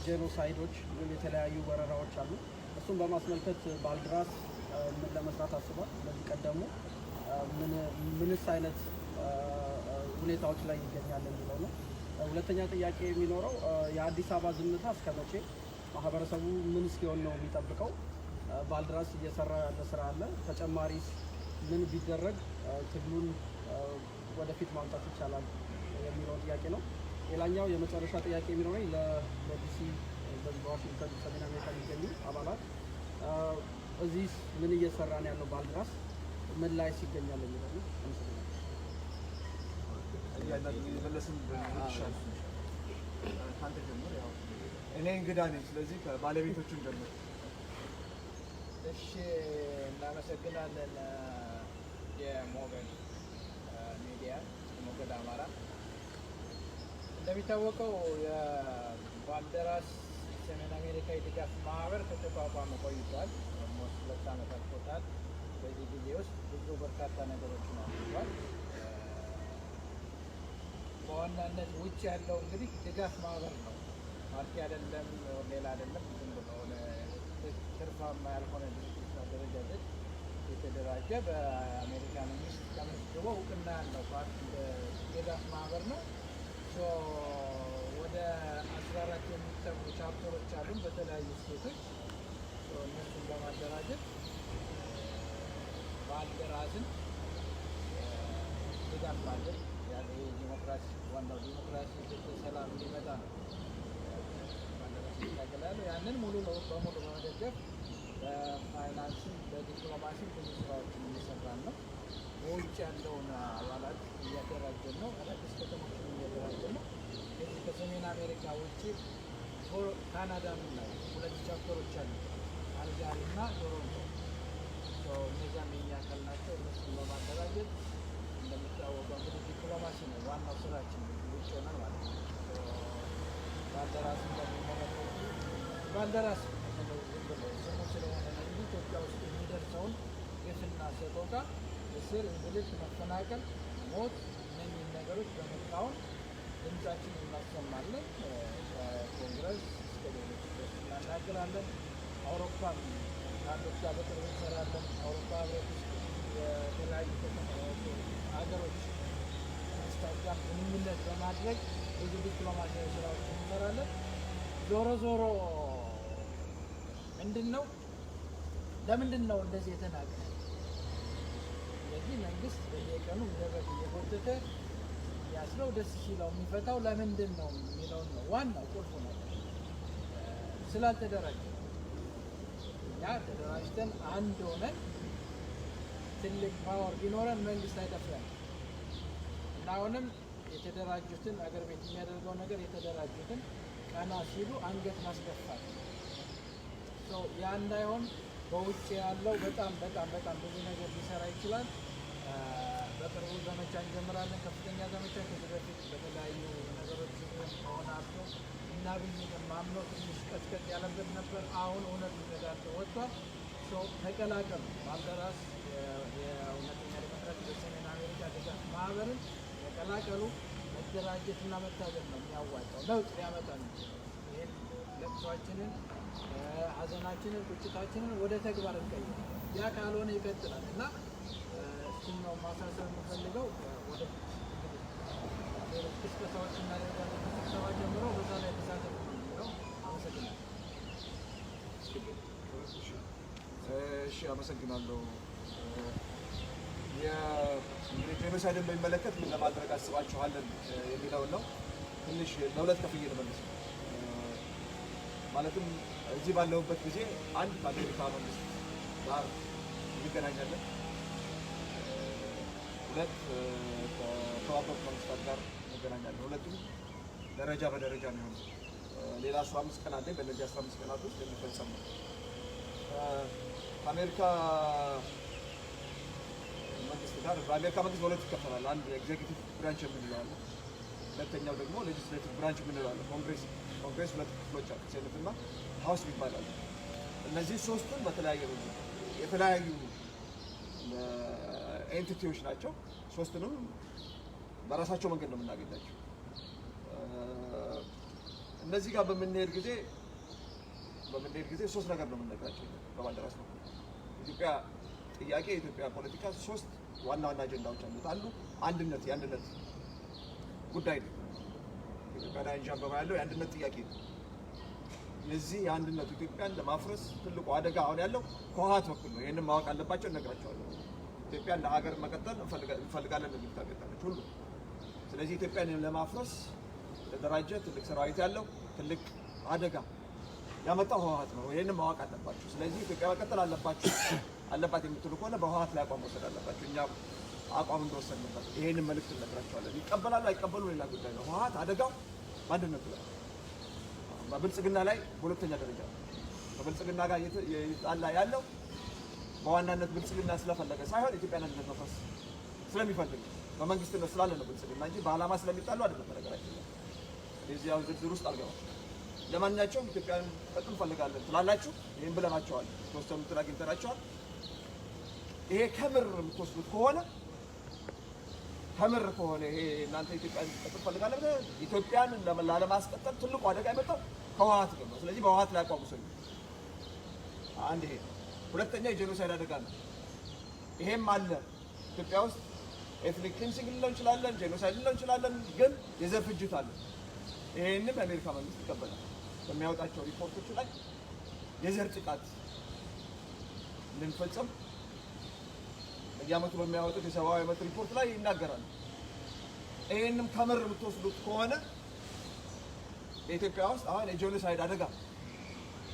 ጄኖሳይዶች ወይም የተለያዩ ወረራዎች አሉ። እሱን በማስመልከት ባልደራስ ምን ለመስራት አስቧል? በዚህ ቀደሙ ምንስ አይነት ሁኔታዎች ላይ ይገኛል የሚለው ነው። ሁለተኛ ጥያቄ የሚኖረው የአዲስ አበባ ዝምታ እስከ መቼ? ማህበረሰቡ ምን እስኪሆን ነው የሚጠብቀው? ባልደራስ እየሰራ ያለ ስራ አለ? ተጨማሪ ምን ቢደረግ ትግሉን ወደፊት ማምጣት ይቻላል የሚለውን ጥያቄ ነው። ሌላኛው የመጨረሻ ጥያቄ የሚኖረኝ ለዲሲ በዋሽንግተን ሰሜን አሜሪካ የሚገኙ አባላት እዚህ ምን እየሰራ ነው ያለው ባልደራስ ምን ላይ ይገኛል የሚለው ነው። እኔ እንግዳ ነኝ፣ ስለዚህ ከባለቤቶቹን ጀምር። እሺ፣ እናመሰግናለን። የሞገድ ሚዲያ ሞገድ አማራ እንደሚታወቀው የባልደራስ ሰሜን አሜሪካ የድጋፍ ማህበር ከተቋቋመ ቆይቷል። ኦልሞስት 2 ዓመት አልፎታል። በዚህ ጊዜ ውስጥ ብዙ በርካታ ነገሮችን አድርጓል። በዋናነት ውጭ ያለው እንግዲህ ድጋፍ ማህበር ነው፣ ፓርቲ አይደለም፣ ሌላ አይደለም። ዝም ብሎ ትርፋማ ያልሆነ ድርጅት አደረጃጀት የተደራጀ በአሜሪካ መንግስት ተመዝግቦ እውቅና ያለው ፓርቲ ድጋፍ ማህበር ነው። ወደ 14 የሚጠጉ ቻፕተሮች አሉን በተለያዩ ስቴቶች። እነሱን በማደራጀት ባልደራስን ድጋፍ ማድረግ ያለ ዲሞክራሲ ዋናው ዲሞክራሲ ሰላም እንዲመጣ ነው ባልደራስ ይታገላል። ያንን ሙሉ በሙሉ በመደገፍ በፋይናንስም በዲፕሎማሲም ብዙ ስራዎችን እየሰራን ነው። በውጭ ያለውን አባላት እያደራጀን ነው። አዳዲስ ከተሞችን እያደራጀን ነው። ከዚህ ከሰሜን አሜሪካ ውጭ ካናዳም ላይ 2 ቻፕተሮች አሉ፣ ካልጋሪ እና ቶሮንቶ። እነዚያም የኛ አካል ናቸው። እነሱን በማደራጀት እንደሚታወቀው እንግዲህ ዲፕሎማሲ ነው ዋናው ስራችን፣ ውጭ ሆነን ማለት ነው። ባልደራስ እንደሚመለከቱ ባልደራስ ብለው ስሙ ስለሆነ ነው እንጂ ኢትዮጵያ ውስጥ የሚደርሰውን ግፍና ሰቆቃ፣ እስር፣ እንግልት፣ መፈናቀል፣ ሞት እነኚህ ነገሮች በመቃወም ድምጻችንን እናሰማለን። ከኮንግረስ እስከ ሌሎች ድረስ እናናገራለን። አውሮፓም ከአንዶች ጋር በቅርብ እንሰራለን። አውሮፓ ህብረት ውስጥ የተለያዩ ሀገሮች መንግስታት ጋር ግንኙነት በማድረግ ብዙ ዲፕሎማሲያዊ ስራዎች እንሰራለን። ዞሮ ዞሮ ምንድን ነው ለምንድን ነው እንደዚህ የተናገረ? ስለዚህ መንግስት በየቀኑ እንደበግ እየጎተተ ያስለው ደስ ሲለው የሚፈታው ለምንድን ነው የሚለውን ነው ዋናው ቁልፉ ነገር። ስላልተደራጀ እኛ ተደራጅተን አንድ ሆነን ትልቅ ፓወር ቢኖረን መንግስት አይደፍረን እና አሁንም የተደራጁትን አገር ቤት የሚያደርገው ነገር የተደራጁትን ቀና ሲሉ አንገት ማስደፋት ያ እንዳይሆን በውጭ ያለው በጣም ብዙ ነገር ሊሰራ ይችላል። በቅርቡ ዘመቻ እንጀምራለን፣ ከፍተኛ ዘመቻ። ከዚህ በፊት በተለያዩ ነገሮች ሆነ አቶ እና ብይንም ማምኖ ትንሽ ቀጥቀጥ ያለበት ነበር። አሁን እውነቱ ተጋልጦ ወጥቷል። ተቀላቀሉ። ባልደራስ የእውነተኛ ዲሞክራሲ በሰሜን አሜሪካ ድጋፍ ማህበርን ተቀላቀሉ። መደራጀትና መታገል ነው የሚያዋጣው፣ ለውጥ ሊያመጣ ነው። ይህን ለቅሷችንን፣ ሀዘናችንን፣ ቁጭታችንን ወደ ተግባር እንቀይር። ያ ካልሆነ ይቀጥላል እና እሱን ነው ማሳሰብ የምፈልገው። ወደ ሌሎች ቅስቀሳዎች እናደርጋለን። ከስብሰባ ጀምሮ በዛ ላይ ተሳተፉ ነው የሚለው። አመሰግናለሁ። እሺ፣ አመሰግናለሁ። እንግዲህ ጄኖሳይድን በሚመለከት ምን ለማድረግ አስባችኋለን የሚለውን ነው። ትንሽ ለሁለት ከፍዬ ልመልስ። ማለትም እዚህ ባለሁበት ጊዜ አንድ ከአሜሪካ መንግስት ጋር እንገናኛለን፣ ሁለት ከተባበሩት መንግስታት ጋር እንገናኛለን። ሁለቱም ደረጃ በደረጃ ነው የሚሆነው። ሌላ 15 ቀን አለኝ። በእነዚህ 15 ቀናት ውስጥ የሚፈጸም ነው። ከአሜሪካ መንግስት ጋር በአሜሪካ መንግስት በሁለት ይከፈላል። አንድ ኤግዜኪቲቭ ብራንች የምንለው አለ፣ ሁለተኛው ደግሞ ሌጂስሌቲቭ ብራንች የምንለው አለ። ኮንግሬስ ሁለት ክፍሎች አሉ፣ ሴኔት እና ሀውስ ይባላሉ። እነዚህ ሶስቱን የተለያዩ ኤንቲቲዎች ናቸው። ሶስቱንም በራሳቸው መንገድ ነው የምናገኛቸው። እነዚህ ጋር በምንሄድ ጊዜ ሶስት ነገር ነው የምንነግራቸው በባልደራስ ነው። ኢትዮጵያ ጥያቄ፣ የኢትዮጵያ ፖለቲካ ሶስት ዋና አጀንዳዎች አሉት። አንዱ የአንድነት ጉዳይ ነው። ኢትዮጵያ ላይ አንዣበባ ያለው የአንድነት ጥያቄ ነው። የዚህ የአንድነቱ ኢትዮጵያን ለማፍረስ ትልቁ አደጋ አሁን ያለው ከህወሓት በኩል ነው። ይህንን ማወቅ አለባቸው፣ እነግራቸዋለሁ። ኢትዮጵያ እንደ ሀገር መቀጠል እንፈልጋለን ነው የምታገጣለች ሁሉ። ስለዚህ ኢትዮጵያን ለማፍረስ የተደራጀ ትልቅ ሰራዊት ያለው ትልቅ አደጋ ያመጣው ህወሓት ነው። ይህንን ማወቅ አለባቸው። ስለዚህ ኢትዮጵያ መቀጠል አለባት የምትሉ ከሆነ በህወሓት ላይ አቋም መውሰድ አለባቸው። እኛ አቋም እንደወሰድንበት ይሄንን መልዕክት እነግራቸዋለን። ይቀበላሉ አይቀበሉ ሌላ ጉዳይ ነው። ህወሓት አደጋው በአንድነቱ ላይ፣ በብልጽግና ላይ በሁለተኛ ደረጃ ነው። ከብልጽግና ጋር እየጣላ ያለው በዋናነት ብልጽግና ስለፈለገ ሳይሆን ኢትዮጵያን አንድነት መፍረስ ስለሚፈልግ በመንግስትነት ስላለ ነው ብልጽግና እንጂ በዓላማ ስለሚጣሉ አይደለም። በነገራችን ላይ እዚህ ያው ዝርዝር ውስጥ አልገባም። ለማንኛቸውም ኢትዮጵያን ቀጥል እንፈልጋለን ትላላችሁ። ይህን ብለናቸዋል። ተወሰኑትን አግኝተናቸዋል። ይሄ ከምር የምትወስዱት ከሆነ ይሄ እናንተ ኢትዮጵያን ቀጥል እንፈልጋለን ኢትዮጵያን ላለማስቀጠል ትልቁ አደጋ የመጣው ከህወሓት ነው። ስለዚህ በህወሓት ላይ አቋሙ ሰው አንድ ይሄ። ሁለተኛ የጄኖሳይድ አደጋ ነው። ይሄም አለ ኢትዮጵያ ውስጥ ኤትኒክ ክሊንሲንግ ልንለው እንችላለን፣ ጄኖሳይድ ልንለው እንችላለን፣ ግን የዘር ፍጅት አለ። ይሄንም የአሜሪካ መንግስት ይቀበላል። በሚያወጣቸው ሪፖርቶች ላይ የዘር ጥቃት እንድንፈጽም በየዓመቱ በሚያወጡት የሰብአዊ መብት ሪፖርት ላይ ይናገራሉ። ይሄንም ከምር የምትወስዱት ከሆነ በኢትዮጵያ ውስጥ አሁን የጄኖሳይድ አደጋ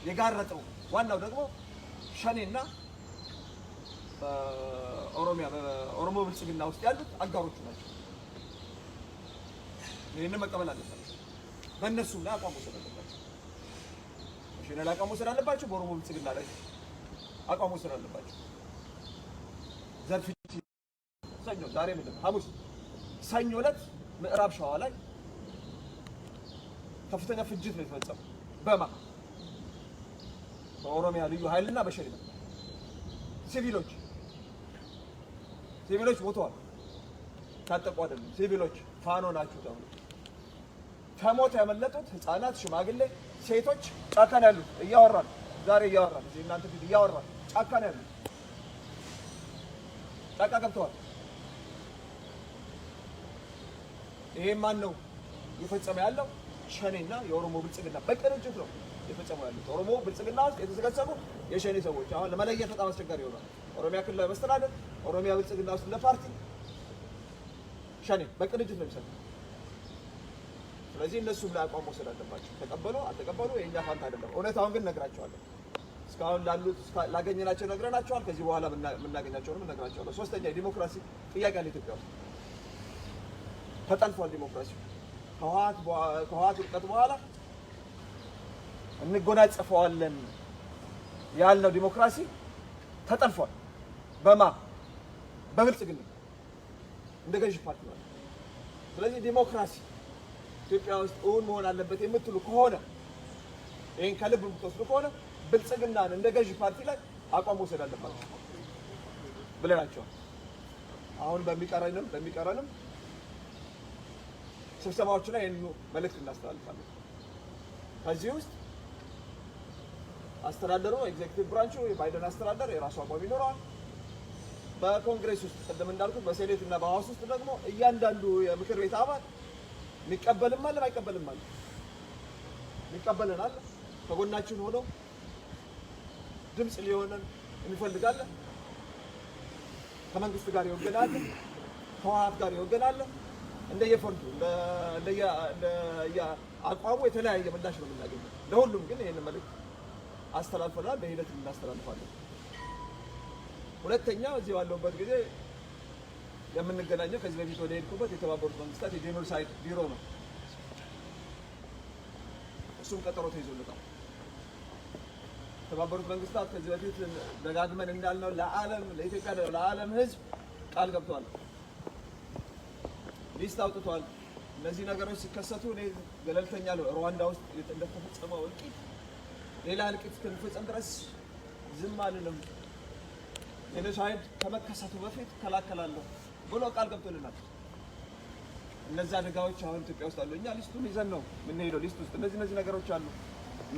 የጋረጠው ዋናው ደግሞ ሸኔና በኦሮሞ ብልጽግና ውስጥ ያሉት አጋሮቹ ናቸው። ይህንን መቀበል አለባቸው። በእነሱም ላይ አቋም መውሰድ አለባቸው። ሸኔ ላይ አቋም መውሰድ አለባቸው። በኦሮሞ ብልጽግና ላይ አቋም መውሰድ አለባቸው። ዘርፍቺ ዛሬ ምንድን ነው? ሐሙስ፣ ሰኞ ዕለት ምዕራብ ሸዋ ላይ ከፍተኛ ፍጅት ነው የተፈጸመው። በኦሮሚያ ልዩ ኃይልና በሸኔ ሲቪሎች ሞተዋል። ታጠቁ አይደለም ሲቪሎች ፋኖ ናችሁ ተብሎ ከሞት ያመለጡት ህፃናት፣ ሽማግሌ፣ ሴቶች ጫካ ነው ያሉት። እያወራን ዛሬ እያወራን እዚህ እናንተ ፊት እያወራን ጫካ ነው ያሉት። ጫካ ገብተዋል። ይሄ ማን ነው የፈጸመ ያለው? ሸኔና የኦሮሞ ብልጽግና በቅንጅት ነው የፈጸመው ያሉት። ኦሮሞ ብልጽግና ውስጥ የተሰገሰጉ የሸኔ ሰዎች አሁን ለመለየት በጣም አስቸጋሪ ይሆናል። ኦሮሚያ ክልላዊ መስተዳደር፣ ኦሮሚያ ብልጽግና ውስጥ ለፓርቲ ሸኔ በቅንጅት ነው የሚሰራው። ስለዚህ እነሱም ላይ አቋም መውሰድ አለባቸው። ተቀበሉ አልተቀበሉ የእኛ ፋንታ አይደለም። እውነታውን ግን ነግራቸዋለሁ። እስካሁን ላሉት ላገኘናቸው ነግረናቸዋል። ከዚህ በኋላ የምናገኛቸውንም ነግራቸዋለሁ። ሶስተኛ የዲሞክራሲ ጥያቄ አለ ኢትዮጵያ ውስጥ ተጠልፏል። ዲሞክራሲ ከህወሓት ውድቀት በኋላ እንጎናጸፈዋለን ያልነው ዲሞክራሲ ተጠልፏል። በብልጽግና እንደ ገዥ ፓርቲ ነው። ስለዚህ ዲሞክራሲ ኢትዮጵያ ውስጥ እውን መሆን አለበት የምትሉ ከሆነ ይሄን ከልብ የምትወስዱ ከሆነ ብልጽግናን እንደ ገዥ ፓርቲ ላይ አቋም መውሰድ አለባቸው ብለናቸዋል። አሁን በሚቀረንም ስብሰባዎች ላይ ይህን መልእክት እናስተላልፋለን። ከዚህ ውስጥ አስተዳደሩ ኤግዜክቲቭ ብራንቹ የባይደን አስተዳደር የራሱ አቋም ይኖረዋል። በኮንግሬስ ውስጥ ቅድም እንዳልኩት በሴኔት እና በሀውስ ውስጥ ደግሞ እያንዳንዱ የምክር ቤት አባል የሚቀበልም አለ አይቀበልም አለ። የሚቀበልን አለ ከጎናችን ሆኖ ድምፅ ሊሆነን እንፈልጋለን። ከመንግስት ጋር ይወገናል፣ ከህወሓት ጋር ይወገናል። እንደየፈርዱ አቋሙ የተለያየ ምላሽ ነው የምናገኘው። ለሁሉም ግን ይህን መልዕክት አስተላልፈናል፣ በሂደት እናስተላልፋለን። ሁለተኛ እዚህ ባለውበት ጊዜ የምንገናኘው ከዚህ በፊት ወደ ሄድኩበት የተባበሩት መንግስታት የጄኖሳይድ ቢሮ ነው። እሱም ቀጠሮ ተይዞለታል። የተባበሩት መንግስታት ከዚህ በፊት ደጋግመን እንዳልነው ለኢትዮጵያ ለዓለም ህዝብ ቃል ገብቷል፣ ሊስት አውጥቷል። እነዚህ ነገሮች ሲከሰቱ እኔ ገለልተኛ ሩዋንዳ ውስጥ እንደተፈጸመው እልቂት ሌላ እልቂት እስከሚፈጸም ድረስ ዝም አልልም፣ ጄኖሳይድ ከመከሰቱ በፊት እከላከላለሁ ብሎ ቃል ገብቶልናል። እነዚህ አደጋዎች አሁን ኢትዮጵያ ውስጥ አሉ። እኛ ሊስቱን ይዘን ነው የምንሄደው። ሊስት ውስጥ እነዚህ ነገሮች አሉ።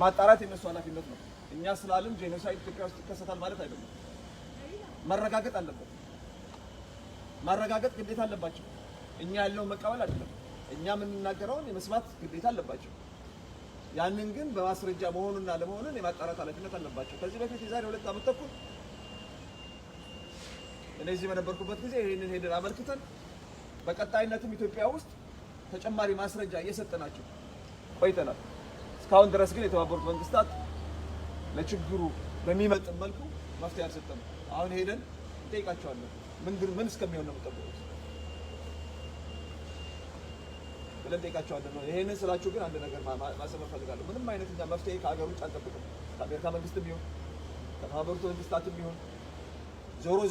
ማጣራት የነሱ ኃላፊነት ነው። እኛ ስላልን ጄኖሳይድ ኢትዮጵያ ውስጥ ይከሰታል ማለት አይደለም። መረጋገጥ አለበት። ማረጋገጥ ግዴታ አለባቸው። እኛ ያለውን መቀበል አይደለም። እኛ የምንናገረውን የመስማት ግዴታ አለባቸው። ያንን ግን በማስረጃ መሆኑና ለመሆኑን የማጣራት ኃላፊነት አለባቸው። ከዚህ በፊት የዛሬ 2 ዓመት ተኩል እነዚህ በነበርኩበት ጊዜ ይህንን ሄደን አመልክተን በቀጣይነትም ኢትዮጵያ ውስጥ ተጨማሪ ማስረጃ እየሰጠናቸው ቆይተናል። እስካሁን ድረስ ግን የተባበሩት መንግስታት ለችግሩ በሚመጥን መልኩ መፍትሄ አልሰጠም። አሁን ሄደን እንጠይቃቸዋለን። ምን እስከሚሆን ነው የምጠብቁት ብለን እንጠይቃቸዋለን ነው። ይሄንን ስላችሁ ግን አንድ ነገር ማሰመር ፈልጋለሁ። ምንም አይነት እኛ መፍትሄ ከሀገር ውጭ አንጠብቅም። ከአሜሪካ መንግስትም ቢሆን ከተባበሩት መንግስታትም ቢሆን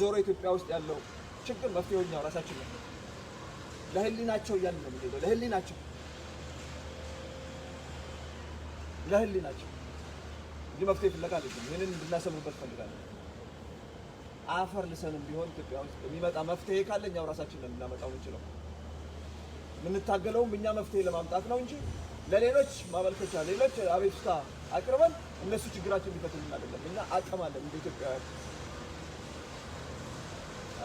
ዞሮ ኢትዮጵያ ውስጥ ያለው ችግር መፍትሄው እኛው ራሳችን ነው። ለህሊናቸው እያልን ነው የምንሄደው። ለህሊናቸው እንጂ መፍትሄ ፍለጋ አይደለም። ይህንን እንድናሰምርበት ፈልጋለሁ። አፈር ልሰንም ቢሆን ኢትዮጵያ ውስጥ የሚመጣ መፍትሄ ካለ እኛው ራሳችን ነው ልናመጣው እንችለው። የምንታገለውም እኛ መፍትሄ ለማምጣት ነው እንጂ ለሌሎች ማመልከቻ፣ ሌሎች አቤቱታ አቅርበን እነሱ ችግራችን ሊፈቱልን አይደለም። እና አቅም አለን እንደ ኢትዮጵያውያን።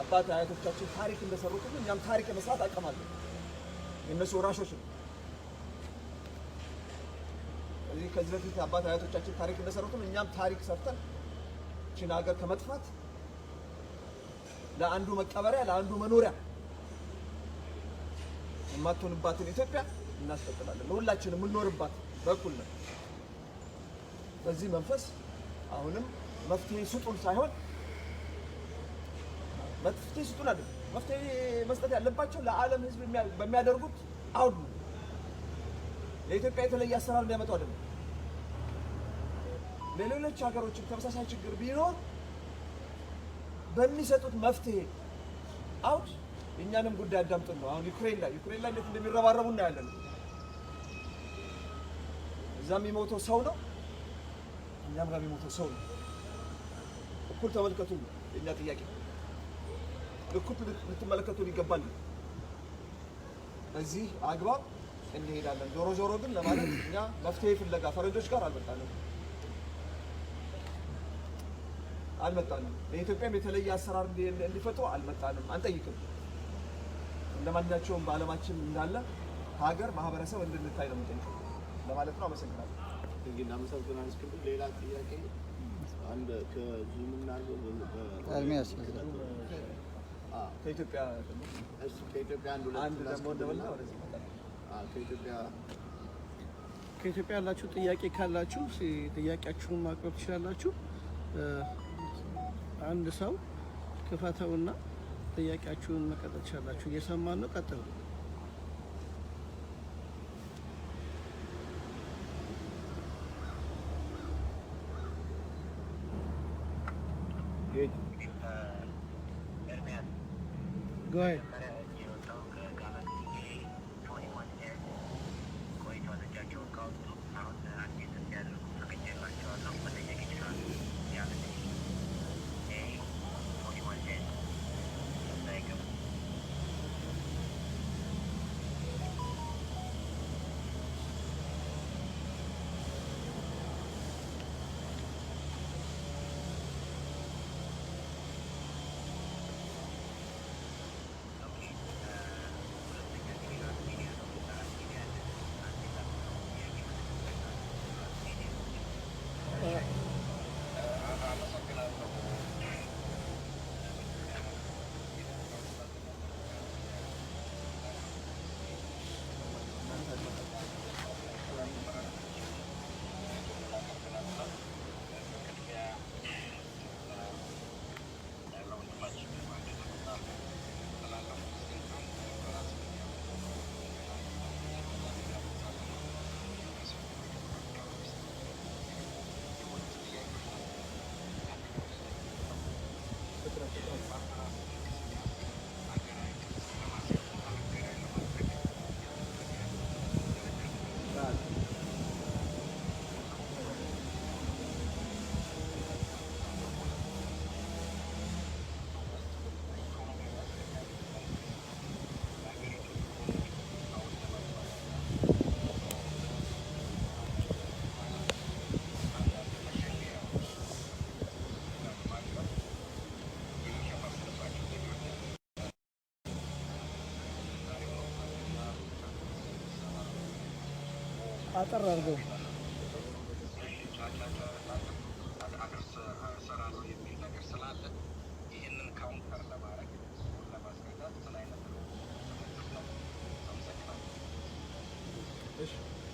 አባት አያቶቻችን ታሪክ እንደሰሩት እኛም ታሪክ የመስራት አቅም አለን። የእነሱ ወራሾች ነው። ከዚህ በፊት አባት አያቶቻችን ታሪክ እንደሰሩት እኛም ታሪክ ሰርተን ችን ሀገር ከመጥፋት ለአንዱ መቀበሪያ ለአንዱ መኖሪያ የማትሆንባትን ኢትዮጵያ እናስቀጥላለን። ለሁላችንም የምንኖርባት በኩል ነው። በዚህ መንፈስ አሁንም መፍትሄ ስጡን ሳይሆን መፍትሄ ስጡን አይደለም። መፍትሄ መስጠት ያለባቸው ለዓለም ሕዝብ በሚያደርጉት አውድ ነው። ለኢትዮጵያ የተለየ አሰራር እንዲያመጡ አይደለም። ለሌሎች ሀገሮችም ተመሳሳይ ችግር ቢኖር በሚሰጡት መፍትሄ አውድ እኛንም ጉዳይ አዳምጡን ነው። አሁን ዩክሬን ላይ እንዴት እንደሚረባረቡ እናያለን። እዛ የሚሞተው ሰው ነው፣ እኛም ጋር የሚሞተው ሰው ነው። እኩል ተመልከቱ የእኛ ጥያቄ እኩል ልትመለከቱን ይገባል። እዚህ አግባብ እንሄዳለን። ዞሮ ዞሮ ግን ለማለት እኛ መፍትሄ ፍለጋ ፈረንጆች ጋር አልመጣንም። ለኢትዮጵያም የተለየ አሰራር እንዲፈጥሩ አልመጣንም፣ አንጠይቅም። እንደማንኛቸውም በዓለማችን እንዳለ ሀገር ማህበረሰብ እንድንታይ ነው የምንጠይቀው ለማለት ነው። አመሰግናለሁ። እንግዲህ እናመሰግናለን። እስክንድር ሌላ ጥያቄ አንድ ከዙምና ከኢትዮጵያ ከኢትዮጵያ ያላችሁ ጥያቄ ካላችሁ ጥያቄያችሁን ማቅረብ ትችላላችሁ። አንድ ሰው ክፈተውና ጥያቄያችሁን መቀጠል ትችላላችሁ። እየሰማን ነው። ቀጥሉ። Go ahead. አጠር አድርገው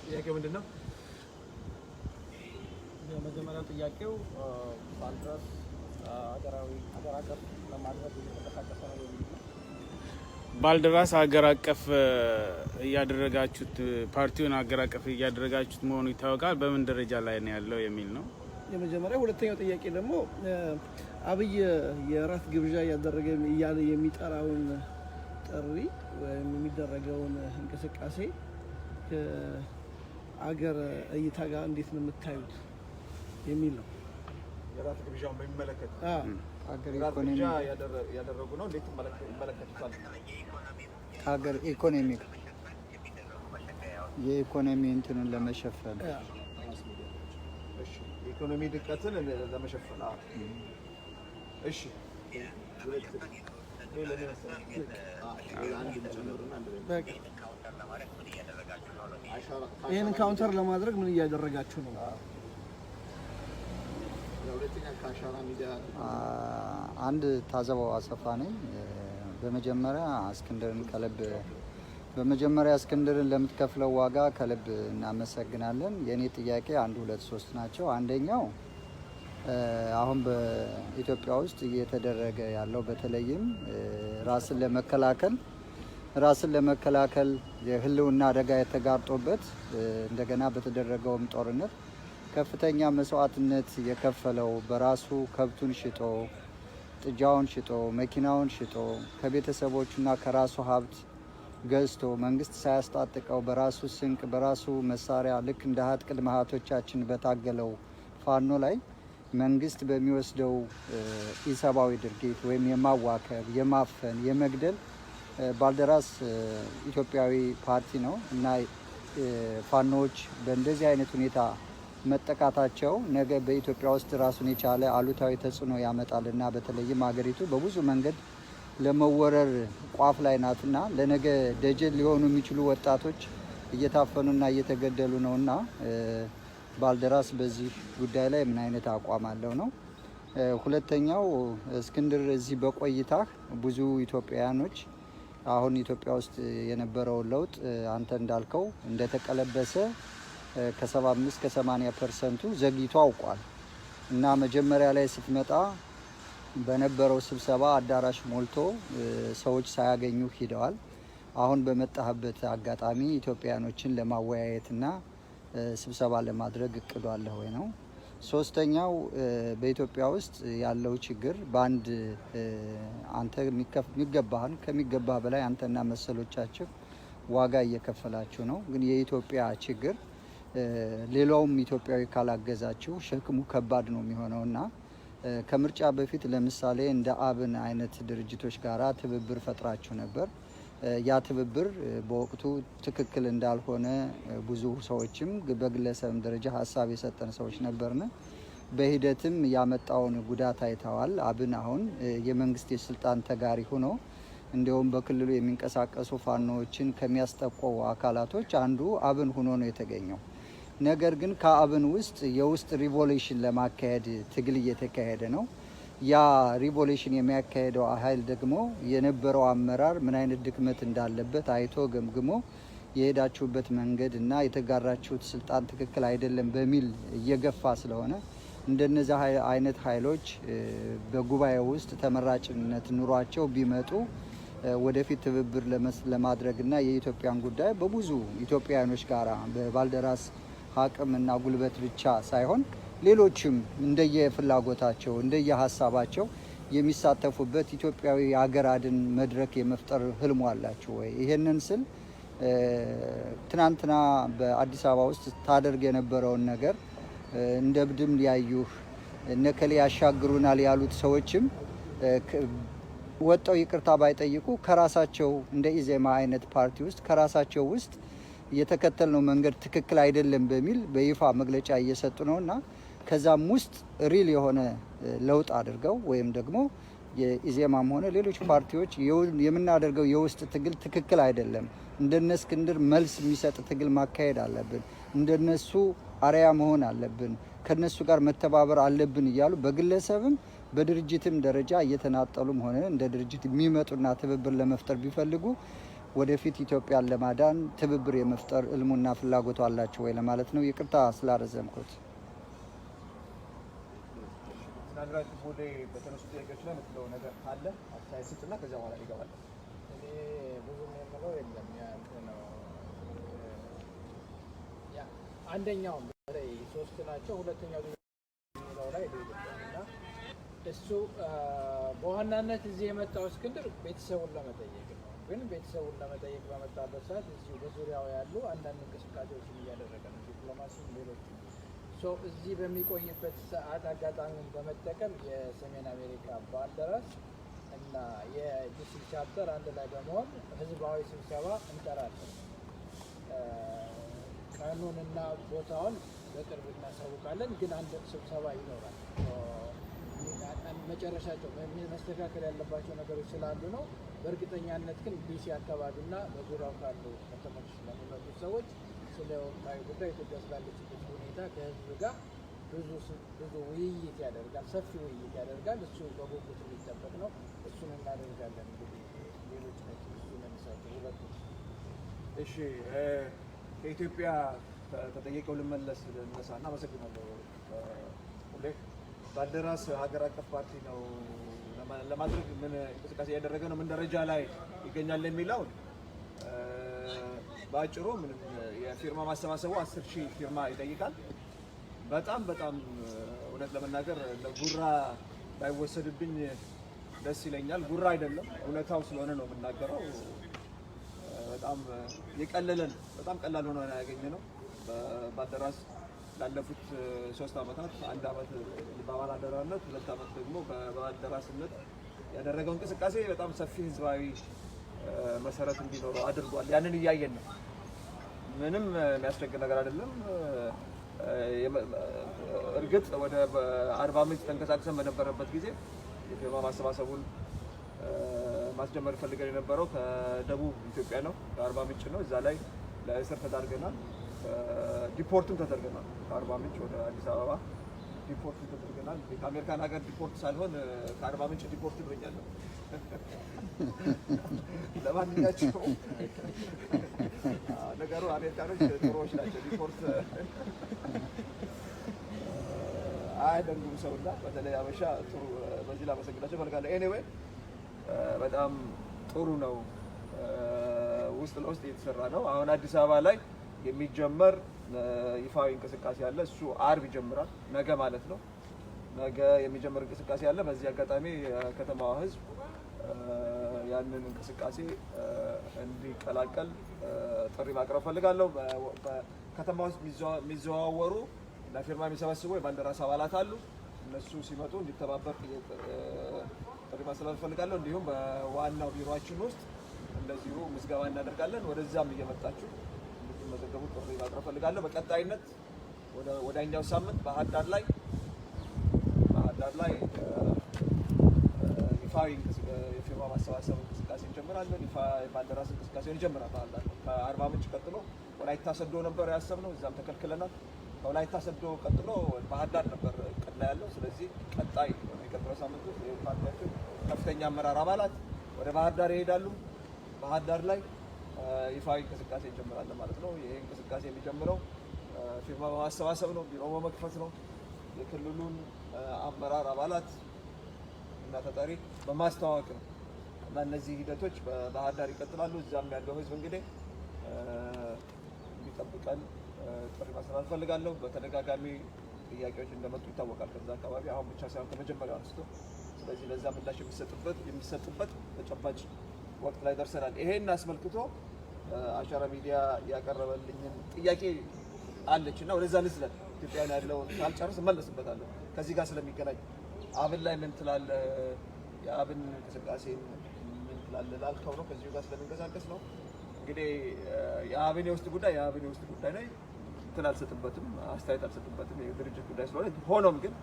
ጥያቄው ምንድን ነው? የመጀመሪያው ጥያቄው ባልድራስ ሀገር አቀፍ ለማድረግ እየተንቀሳቀሰ ነው የሚል ነው። ባልደራስ ሀገር አቀፍ እያደረጋችሁት ፓርቲውን ሀገር አቀፍ እያደረጋችሁት መሆኑ ይታወቃል። በምን ደረጃ ላይ ነው ያለው የሚል ነው የመጀመሪያው። ሁለተኛው ጥያቄ ደግሞ አብይ የራት ግብዣ እያደረገ እያለ የሚጠራውን ጥሪ ወይም የሚደረገውን እንቅስቃሴ ከአገር እይታ ጋር እንዴት ነው የምታዩት የሚል ነው። የራት ግብዣውን በሚመለከት ሀገር ራት ኢኮኖሚ ግብዣ ያደረጉ ነው። እንዴት ይመለከቱታል? ሀገር ኢኮኖሚ የኢኮኖሚ እንትኑን ለመሸፈን እሺ፣ የኢኮኖሚ ድቀትን ለመሸፈን እሺ። ይህን ካውንተር ለማድረግ ምን እያደረጋችሁ ነው? አንድ ታዘበው አሰፋ ነኝ። በመጀመሪያ እስክንድርን ለምትከፍለው ዋጋ ከልብ እናመሰግናለን። የእኔ ጥያቄ 1፣ 2፣ 3 ናቸው። አንደኛው አሁን በኢትዮጵያ ውስጥ እየተደረገ ያለው በተለይም ራስን ለመከላከል የህልውና አደጋ የተጋርጦበት እንደገና በተደረገውም ጦርነት ከፍተኛ መስዋዕትነት የከፈለው በራሱ ከብቱን ሽጦ ጥጃውን ሽጦ መኪናውን ሽጦ ከቤተሰቦቹና ከራሱ ሀብት ገዝቶ መንግስት ሳያስታጥቀው በራሱ ስንቅ በራሱ መሳሪያ ልክ እንደ ቅድመ አያቶቻችን በታገለው ፋኖ ላይ መንግስት በሚወስደው ኢሰብአዊ ድርጊት ወይም የማዋከብ፣ የማፈን፣ የመግደል ባልደራስ ኢትዮጵያዊ ፓርቲ ነው እና ፋኖዎች በእንደዚህ አይነት ሁኔታ መጠቃታቸው ነገ በኢትዮጵያ ውስጥ ራሱን የቻለ አሉታዊ ተጽዕኖ ያመጣል እና በተለይም ሀገሪቱ በብዙ መንገድ ለመወረር ቋፍ ላይ ናትና ለነገ ደጀን ሊሆኑ የሚችሉ ወጣቶች እየታፈኑና እየተገደሉ ነውና ባልደራስ በዚህ ጉዳይ ላይ ምን አይነት አቋም አለው ነው። ሁለተኛው እስክንድር እዚህ በቆይታህ ብዙ ኢትዮጵያውያኖች አሁን ኢትዮጵያ ውስጥ የነበረውን ለውጥ አንተ እንዳልከው እንደተቀለበሰ ከ75 ከ80% ዘግይቶ አውቋል እና መጀመሪያ ላይ ስትመጣ በነበረው ስብሰባ አዳራሽ ሞልቶ ሰዎች ሳያገኙ ሂደዋል። አሁን በመጣህበት አጋጣሚ ኢትዮጵያውያኖችን ለማወያየትና ስብሰባ ለማድረግ እቅዱ አለ ወይ ነው። ሶስተኛው በኢትዮጵያ ውስጥ ያለው ችግር በአንድ አንተ የሚገባህን ከሚገባህ በላይ አንተና መሰሎቻችሁ ዋጋ እየከፈላችሁ ነው። ግን የኢትዮጵያ ችግር ሌላውም ኢትዮጵያዊ ካላገዛችሁ ሸክሙ ከባድ ነው የሚሆነውና ከምርጫ በፊት ለምሳሌ እንደ አብን አይነት ድርጅቶች ጋራ ትብብር ፈጥራችሁ ነበር። ያ ትብብር በወቅቱ ትክክል እንዳልሆነ ብዙ ሰዎችም በግለሰብም ደረጃ ሀሳብ የሰጠን ሰዎች ነበርን። በሂደትም ያመጣውን ጉዳት አይተዋል። አብን አሁን የመንግስት የስልጣን ተጋሪ ሆኖ እንዲሁም በክልሉ የሚንቀሳቀሱ ፋኖዎችን ከሚያስጠቆው አካላቶች አንዱ አብን ሆኖ ነው የተገኘው። ነገር ግን ከአብን ውስጥ የውስጥ ሪቮሉሽን ለማካሄድ ትግል እየተካሄደ ነው። ያ ሪቮሉሽን የሚያካሄደው ኃይል ደግሞ የነበረው አመራር ምን አይነት ድክመት እንዳለበት አይቶ ገምግሞ የሄዳችሁበት መንገድ እና የተጋራችሁት ስልጣን ትክክል አይደለም በሚል እየገፋ ስለሆነ እንደነዚህ አይነት ኃይሎች በጉባኤ ውስጥ ተመራጭነት ኑሯቸው ቢመጡ ወደፊት ትብብር ለማድረግና የኢትዮጵያን ጉዳይ በብዙ ኢትዮጵያውያኖች ጋራ በባልደራስ አቅምና ጉልበት ብቻ ሳይሆን ሌሎችም እንደየፍላጎታቸው እንደየሀሳባቸው የሚሳተፉበት ኢትዮጵያዊ ሀገር አድን መድረክ የመፍጠር ህልሙ አላቸው ወይ? ይሄንን ስል ትናንትና በአዲስ አበባ ውስጥ ታደርግ የነበረውን ነገር እንደ ብድም ሊያዩህ እነከሌ ያሻግሩናል ያሉት ሰዎችም ወጣው ይቅርታ ባይጠይቁ ከራሳቸው እንደ ኢዜማ አይነት ፓርቲ ውስጥ ከራሳቸው ውስጥ የተከተልነው መንገድ ትክክል አይደለም በሚል በይፋ መግለጫ እየሰጡ ነውና ከዛም ውስጥ ሪል የሆነ ለውጥ አድርገው ወይም ደግሞ የኢዜማም ሆነ ሌሎች ፓርቲዎች የምናደርገው የውስጥ ትግል ትክክል አይደለም፣ እንደነ እስክንድር መልስ የሚሰጥ ትግል ማካሄድ አለብን፣ እንደነሱ አርያ መሆን አለብን፣ ከነሱ ጋር መተባበር አለብን እያሉ በግለሰብም በድርጅትም ደረጃ እየተናጠሉም ሆነ እንደ ድርጅት የሚመጡና ትብብር ለመፍጠር ቢፈልጉ ወደፊት ኢትዮጵያን ለማዳን ትብብር የመፍጠር እልሙና ፍላጎቱ አላቸው ወይ ለማለት ነው። ይቅርታ ስላረዘምኩት። ምናልባት ቦሌ በተነሱ ጥያቄዎች ላይ የምትለው ነገር ካለ አስተያየት ስጥና ከዚያ በኋላ ይገባል። እኔ ብዙም የምለው የለም። ነው አንደኛው በተለይ ሶስት ናቸው። ሁለተኛው የሚለው ላይ እና እሱ በዋናነት እዚህ የመጣው እስክንድር ቤተሰቡን ለመጠየቅ ነው። ግን ቤተሰቡን ለመጠየቅ በመጣበት ሰዓት እዚሁ በዙሪያው ያሉ አንዳንድ እንቅስቃሴዎችን እያደረገ ነው፣ ዲፕሎማሲም ሌሎች እዚህ በሚቆይበት ሰዓት አጋጣሚውን በመጠቀም የሰሜን አሜሪካ ባልደራስ እና የዲሲ ቻፕተር አንድ ላይ በመሆን ህዝባዊ ስብሰባ እንጠራለን። ቀኑንና ቦታውን በቅርብ እናሳውቃለን። ግን አንድ ስብሰባ ይኖራል። መጨረሻቸው መስተካከል ያለባቸው ነገሮች ስላሉ ነው። በእርግጠኛነት ግን ዲሲ አካባቢና በዙሪያው ካሉ ከተሞች ለሚመጡ ሰዎች ስለ ወቅታዊ ጉዳይ ኢትዮጵያ ስላለችበት ሁኔታ ከህዝብ ጋር ብዙ ውይይት ያደርጋል፣ ሰፊ ውይይት ያደርጋል። እሱ በጉጉት የሚጠበቅ ነው። እሱን እናደርጋለን። እንግዲህ ሌሎች ናቸው እሱ ለሚሳቸው ሁለቱ። እሺ፣ ከኢትዮጵያ ተጠየቀው ልመለስ ልነሳና አመሰግናለሁ። ሁሌ ባልደራስ ሀገር አቀፍ ፓርቲ ነው ለማድረግ ምን እንቅስቃሴ እያደረገ ነው፣ ምን ደረጃ ላይ ይገኛል የሚለውን በአጭሩ ምንም የፊርማ ማሰባሰቡ 10,000 ፊርማ ይጠይቃል። በጣም እውነት ለመናገር ለጉራ ባይወሰድብኝ ደስ ይለኛል። ጉራ አይደለም፣ እውነታው ስለሆነ ነው የምናገረው። በጣም የቀለለን በጣም ቀላል ሆኖ ያገኘ ነው። ባልደራስ ላለፉት 3 ዓመታት 1 ዓመት በባላደራነት 2 ዓመት ደግሞ በባልደራስነት ያደረገው እንቅስቃሴ በጣም ሰፊ ህዝባዊ መሰረት እንዲኖረው አድርጓል። ያንን እያየን ነው። ምንም የሚያስቸግር ነገር አይደለም። እርግጥ ወደ አርባ ምንጭ ተንቀሳቅሰን በነበረበት ጊዜ የፊርማ ማሰባሰቡን ማስጀመር ፈልገን የነበረው ከደቡብ ኢትዮጵያ ነው፣ ከአርባ ምንጭ ነው። እዛ ላይ ለእስር ተዳርገናል፣ ዲፖርትም ተደርገናል። ከአርባ ምንጭ ወደ አዲስ አበባ ዲፖርት ተደርገናል። ከአሜሪካን ሀገር ዲፖርት ሳልሆን ከአርባ ምንጭ ዲፖርት ብኛለሁ። ለማንኛቸውም ነገሩ አሜሪካኖች ጥሩዎች ናቸው። ዲፖርት አያደርጉም ሰውና በተለይ አበሻ ጥሩ። በዚህ ላመሰግናቸው እፈልጋለሁ። ኤኒዌይ በጣም ጥሩ ነው። ውስጥ ለውስጥ እየተሰራ ነው። አሁን አዲስ አበባ ላይ የሚጀመር ይፋዊ እንቅስቃሴ አለ። እሱ አርብ ይጀምራል፣ ነገ ማለት ነው። ነገ የሚጀምር እንቅስቃሴ አለ። በዚህ አጋጣሚ የከተማዋ ህዝብ ያንን እንቅስቃሴ እንዲቀላቀል ጥሪ ማቅረብ ፈልጋለሁ። በከተማ ውስጥ የሚዘዋወሩ እና ፊርማ የሚሰበስቡ የባልደራስ አባላት አሉ። እነሱ ሲመጡ እንዲተባበር ጥሪ ማስተላለፍ ፈልጋለሁ። እንዲሁም በዋናው ቢሮአችን ውስጥ እንደዚሁ ምዝገባ እናደርጋለን። ወደዛም እየመጣችሁ እንድትመዘገቡ ጥሪ ማቅረብ ፈልጋለሁ። በቀጣይነት ወዳኛው ሳምንት ባህር ዳር ላይ ይፋዊ የፊርማ ማሰባሰብ እንቅስቃሴ እንጀምራለን። የባልደራስ እንቅስቃሴ እንጀምራለን። ባህር ዳር ከአርባ ምንጭ ቀጥሎ ወላይታ ሰዶ ነበር ያሰብነው፣ እዛም ተከልክለናል። ከወላይታ ሰዶ ቀጥሎ ባህር ዳር ነበር እቅድ ላይ ያለው። ስለዚህ ቀጣይ የሚቀጥለው ሳምንት ውስጥ የፓርቲያችን ከፍተኛ አመራር አባላት ወደ ባህር ዳር ይሄዳሉ። ባህር ዳር ላይ ይፋዊ እንቅስቃሴ እንጀምራለን ማለት ነው። ይሄ እንቅስቃሴ የሚጀምረው ፊርማ በማሰባሰብ ነው፣ ቢሮ በመክፈት ነው። የክልሉን አመራር አባላት እና ተጠሪ በማስተዋወቅ ነው እና እነዚህ ሂደቶች በባህር ዳር ይቀጥላሉ። እዛም ያለው ህዝብ እንግዲህ እንዲጠብቀን ጥሪ ማስተላለፍ ፈልጋለሁ። በተደጋጋሚ ጥያቄዎች እንደመጡ ይታወቃል ከዛ አካባቢ፣ አሁን ብቻ ሳይሆን ከመጀመሪያው አንስቶ። ስለዚህ ለዛ ምላሽ የሚሰጥበት ተጨባጭ ወቅት ላይ ደርሰናል። ይሄን አስመልክቶ አሻራ ሚዲያ ያቀረበልኝን ጥያቄ አለች እና ወደዛ ልስለን ኢትዮጵያን ያለውን ካልጨርስ እመለስበታለሁ ከዚህ ጋር ስለሚገናኝ። አብን ላይ ምን ትላለህ? የአብን እንቅስቃሴ ምን ትላለህ ላልከው ነው። ከዚሁ ጋር ስለሚንቀሳቀስ ነው። እንግዲህ የአብን የውስጥ ጉዳይ ላይ እንትን አልሰጥበትም፣ አስተያየት አልሰጥበትም፣ የድርጅት ጉዳይ ስለሆነ። ሆኖም ግን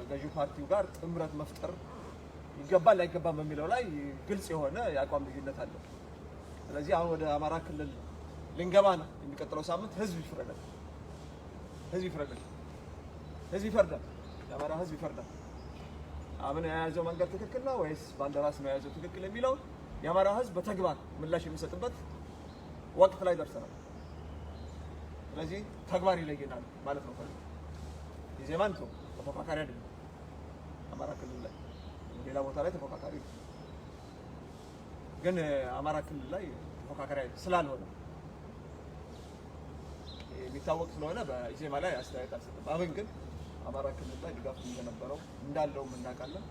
ገዢው ፓርቲው ጋር ጥምረት መፍጠር ይገባል አይገባም በሚለው ላይ ግልጽ የሆነ የአቋም ልዩነት አለ። ስለዚህ አሁን ወደ አማራ ክልል ልንገባ ነው። የሚቀጥለው ሳምንት ህዝብ ይፍረዳል። የአማራ ህዝብ ይፈርዳል። አብን የያዘው መንገድ ትክክል ነው ወይስ ባልደራስ ነው የያዘው ትክክል የሚለው የአማራ ህዝብ በተግባር ምላሽ የሚሰጥበት ወቅት ላይ ደርሰናል። ስለዚህ ተግባር ይለየናል ማለት ነው። ኢዜማን ተፎካካሪ አይደለም። አማራ ክልል ላይ ሌላ ቦታ ላይ ተፎካካሪ ግን አማራ ክልል ላይ ተፎካካሪ ስላልሆነ የሚታወቅ ስለሆነ በኢዜማ ላይ አስተያየት አልሰጥም። አብን ግን አማራ ክልል ላይ ድጋፍ እንደነበረው እንዳለውም እናውቃለን።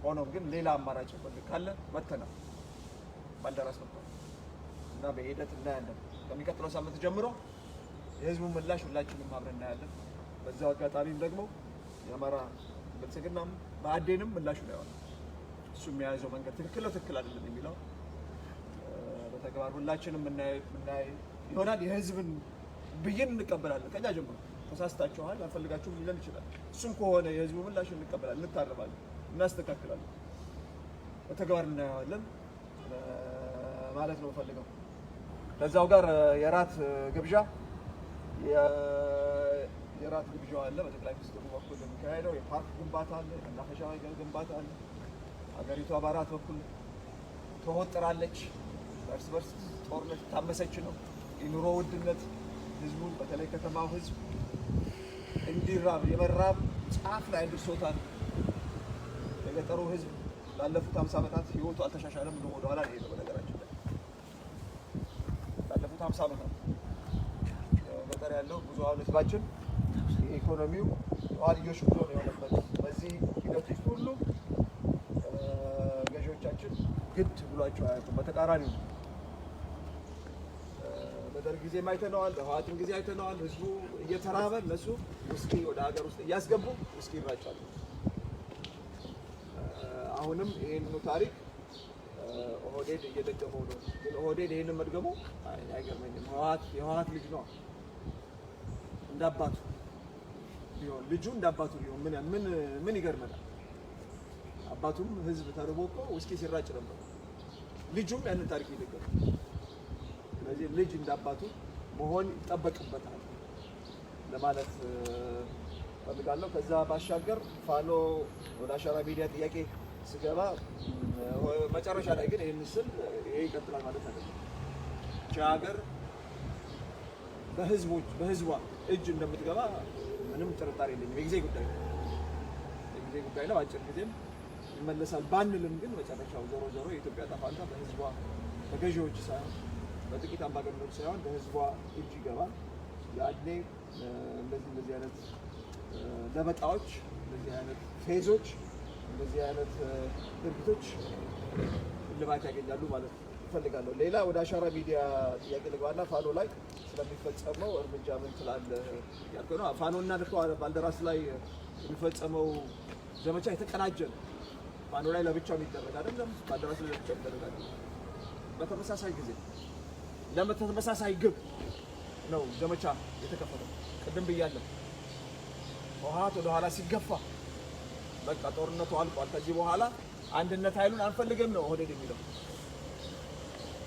ሆኖም ግን ሌላ አማራጭ ካለ መተናል ባልደራስ መጥቷል እና በሂደት እናያለን። ከሚቀጥለው ሳምንት ጀምሮ የህዝቡ ምላሽ ሁላችንም አብረን እናያለን። በዛው አጋጣሚም ደግሞ የአማራ ብልጽግናም ብአዴንም ምላሹ ላይ ሆነ እሱ የሚያዘው መንገድ ትክክል ነው ትክክል አይደለም የሚለው በተግባር ሁላችንም እናይ ይሆናል። የህዝብን ብይን እንቀበላለን። ከኛ ጀምሮ ተሳስታችኋል አልፈልጋችሁም ሊለን ይችላል። እሱም ከሆነ የህዝቡ ምላሽ እንቀበላለን፣ እንታረማለን፣ እናስተካክላለን፣ በተግባር እናየዋለን ማለት ነው ፈልገው። ከዛው ጋር የራት ግብዣ አለ። በጠቅላይ ሚኒስትሩ በኩል የሚካሄደው የፓርክ ግንባታ አለ፣ የመናፈሻ ግንባታ አለ። ሀገሪቷ በአራት በኩል ተወጥራለች። እርስ በርስ ጦርነት ታመሰች ነው። የኑሮ ውድነት ህዝቡን በተለይ ከተማው ህዝብ እንዲራብ የመራብ ጫፍ ላይ አድርሶታል። የገጠሩ ህዝብ ላለፉት 50 ዓመታት ህይወቱ አልተሻሻለም ብሎ ወደኋላ ነው የሄደው። በነገራችን ላይ ላለፉት 50 ዓመታት ገጠር ያለው ብዙሃኑ ህዝባችን የኢኮኖሚው ዋልዮሽ ብሎ ነው የሆነበት። በዚህ ሂደት ውስጥ ሁሉ ገዢዎቻችን ግድ ብሏቸው አያውቁም። በተቃራኒው በደርግ ጊዜ አይተነዋል፣ በህወሓትም ጊዜ አይተነዋል። ህዝቡ እየተራበ እነሱ ውስኪ ወደ ሀገር ውስጥ እያስገቡ ውስኪ ይራጫሉ። አሁንም ይህንኑ ታሪክ ኦህዴድ እየደገመው ነው። ግን ኦህዴድ ይህንን መድገሙ አይገርመኝም። የህወሓት ልጅ ነው እንዳባቱ ቢሆን ልጁ እንዳባቱ ቢሆን ምን ይገርመናል? አባቱም ህዝብ ተርቦ እኮ ውስኪ ሲራጭ ነበር። ልጁም ያንን ታሪክ ይደገማል። ስለዚህ ልጅ እንዳባቱ መሆን ይጠበቅበታል ለማለት ፈልጋለሁ። ከዛ ባሻገር ፋኖ ወደ አሻራ ሚዲያ ጥያቄ ስገባ መጨረሻ ላይ ግን ይህን ስል ይሄ ይቀጥላል ማለት አይደለም። ይህች ሀገር በህዝቧ እጅ እንደምትገባ ምንም ጥርጣሬ የለኝም። የጊዜ ጉዳይ ነው። አጭር ጊዜም ይመለሳል ባንልም ግን መጨረሻው ዞሮ የኢትዮጵያ ዕጣ ፈንታ በህዝቧ በገዢዎች ሳይሆን በጥቂት አምባገነኖች ሳይሆን በህዝቧ እጅ ይገባል። ያኔ እንደዚህ አይነት ለበጣዎች፣ እንደዚህ አይነት ፌዞች፣ እንደዚህ አይነት ድርጊቶች እልባት ያገኛሉ ማለት እፈልጋለሁ። ሌላ ወደ አሻራ ሚዲያ ጥያቄ ልግባና ፋኖ ላይ ስለሚፈጸመው እርምጃ ምን ትላለህ ያልከው ነው። ፋኖና ባልደራስ ላይ የሚፈጸመው ዘመቻ የተቀናጀ ነው። ፋኖ ላይ ለብቻው የሚደረግ አይደለም፣ ባልደራስ ላይ ለብቻው የሚደረግ አይደለም። በተመሳሳይ ጊዜ ለተመሳሳይ ግብ ነው ዘመቻ የተከፈተው። ቅድም ብያለሁ፣ ህወሓት ወደ ኋላ ሲገፋ በቃ ጦርነቱ አልቋል፣ ከዚህ በኋላ አንድነት ኃይሉን አንፈልግም ነው ኦህዴድ የሚለው።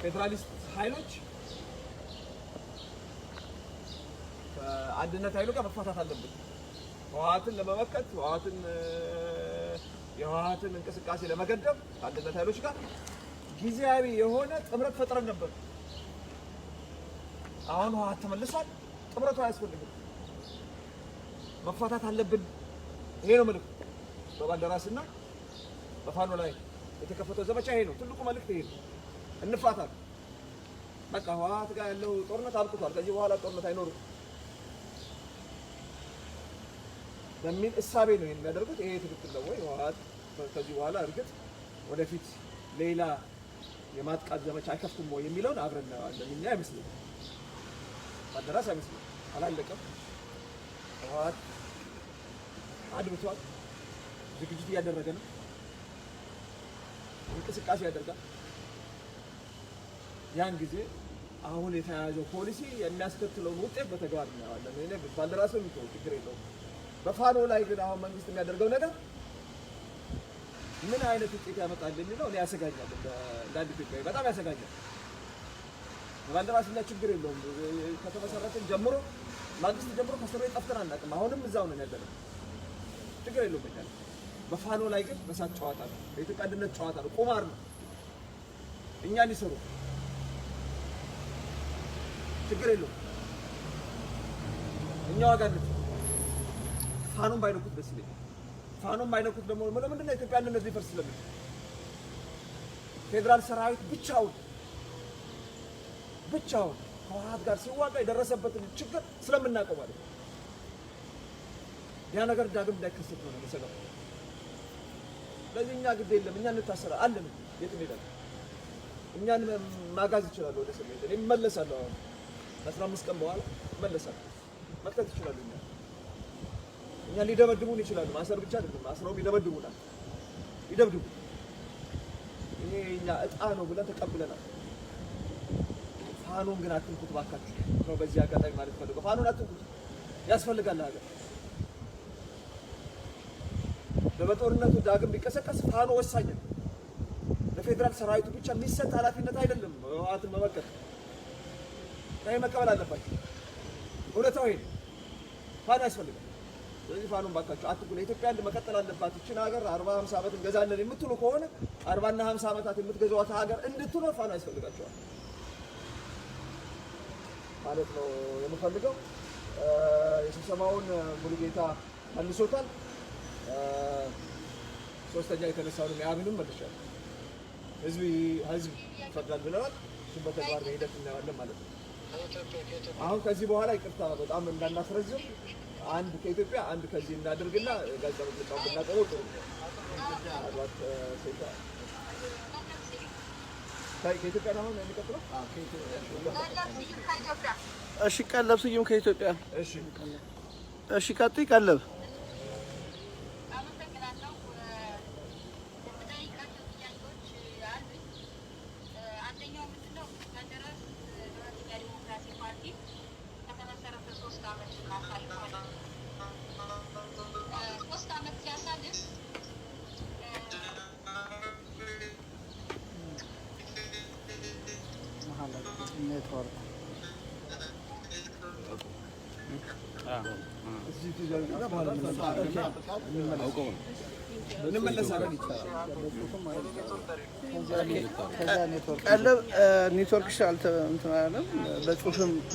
ፌዴራሊስት ኃይሎች ከአንድነት ኃይሉ ጋር መፋታት አለብን። ህወሓትን ለመመከት የህወሓትን እንቅስቃሴ ለመገደብ ከአንድነት ኃይሎች ጋር ጊዜያዊ የሆነ ጥምረት ፈጥረን ነበር። አሁን ህወሓት ተመልሷል። ጥምረቱ አያስፈልግም፣ መፋታት አለብን። ይሄ ነው መልዕክቱ። በባልደራስና በፋኖ ላይ የተከፈተው ዘመቻ ይሄ ነው። ትልቁ መልዕክት ይሄ ነው። እንፋታል። በቃ ህወሓት ጋር ያለው ጦርነት አብቅቷል። ከዚህ በኋላ ጦርነት አይኖርም በሚል እሳቤ ነው የሚያደርጉት። ይሄ ትክክል ነው ወይ? ህወሓት ከዚህ በኋላ እርግጥ ወደፊት ሌላ የማጥቃት ዘመቻ አይከፍትም ወይ የሚለውን አብረን እናያለን። እኛ አይመስልም፣ ባልደራስ አይመስልም። አላለቀም። ህወሓት አድብቷል። ዝግጅት እያደረገ ነው። እንቅስቃሴ ያደርጋል። ያን ጊዜ አሁን የተያያዘው ፖሊሲ የሚያስከትለውን ውጤት በተግባር እናየዋለን። እኔ ባልደራስ የሚተው ችግር የለውም። በፋኖ ላይ ግን አሁን መንግስት የሚያደርገው ነገር ምን አይነት ውጤት ያመጣል የሚለው እኔ ያሰጋኛል። እንዳንድ ኢትዮጵያዊ በጣም ያሰጋኛል። ባልደራስ እኛ ችግር የለውም። ከተመሰረትን ጀምሮ መንግስት ጀምሮ ከስሩ ጠፍተን አናውቅም። አሁንም እዛው ነን ያለነው። ችግር የለውም። በፋኖ ላይ ግን በሳት ጨዋታ ነው። በኢትዮጵያ አንድነት ጨዋታ ነው። ቁማር ነው። እኛን ይሰሩ ችግር የለውም። እኛ ዋጋ አለን። ፋኖን ባይነኩት ደስ ይለኛል። ፋኖን ባይነኩት ደግሞ ምንድን ነው ኢትዮጵያ አንድነት ሊፈርስ ስለሚል ፌዴራል ሰራዊት ብቻውን ከህወሓት ጋር ሲዋጋ የደረሰበትን ችግር ስለምናውቀው ማለት ነው። ያ ነገር ዳግም እንዳይከሰት ነው መሰለኝ። ስለዚህ እኛ ግድ የለም፣ እኛ እንታሰራለን አለን። የት እንሄዳለን? እኛን ማጋዝ ይችላሉ። ወደ ሰሜን እኔ እመለሳለሁ። አሁን 15 ቀን በኋላ እመለሳለሁ። መክተት ይችላሉ። እኛ ሊደበድቡን ይችላሉ። ማሰር ብቻ አይደለም፣ አስረውም ይደበድቡናል። ይደብድቡ። ይሄ እኛ እጣ ነው ብለን ተቀብለናል። ፋኖን ግን አትንኩት ባካችሁ ነው በዚህ አጋጣሚ ማለት ፈልገው። ፋኖን አትንኩት፣ ያስፈልጋል ሀገር። በጦርነቱ ዳግም ቢቀሰቀስ ፋኖ ወሳኝ ነው። ለፌዴራል ሰራዊቱ ብቻ የሚሰጥ ኃላፊነት አይደለም። ህወሓትን መመከት ላይ መቀበል አለባቸው። እውነታው ይሄ ፋኖ ያስፈልጋል። ስለዚህ ፋኖን ባካችሁ አትንኩ። ለኢትዮጵያ አንድ መቀጠል አለባት። እቺን ሀገር 40-50 ዓመት እንገዛለን የምትሉ ከሆነ 40 እና 50 ዓመታት የምትገዛዋት ሀገር እንድትኖር ፋኖ ያስፈልጋቸዋል ማለት ነው የምፈልገው። የስብሰባውን ሙሉጌታ መልሶታል። ሶስተኛ የተነሳውን የአብንም መልሻለሁ። ህዝብ ይፈቅዳል ብለዋል። እሱም በተግባር በሂደት እናየዋለን ማለት ነው። አሁን ከዚህ በኋላ ይቅርታ በጣም እንዳናስረዝም አንድ ከኢትዮጵያ አንድ ከዚህ እናድርግና ጋዜጣ መግለጫውን ብናቀርበው ጥሩ ነው። ከኢትዮጵያ ነው የሚቀጥለው? እሺ ቀለብ ስዩም ከኢትዮጵያ። እሺ እሺ ቀጥይ ቀለብ። አመሰግናለሁ። የምጠይቃቸው ጥያቄዎች አሉኝ። አንደኛው ምንድነው ባልደራስ ለእውነተኛ ዲሞክራሲ ፓርቲ ከተመሰረተ 3 ዓመት አሳልፏል። 3 ዓመት ሲያሳልፍ ኔትወርክ እንመለሳለን ይቻላል። ቀለብ ኔትወርክሽ እንትን አላለም።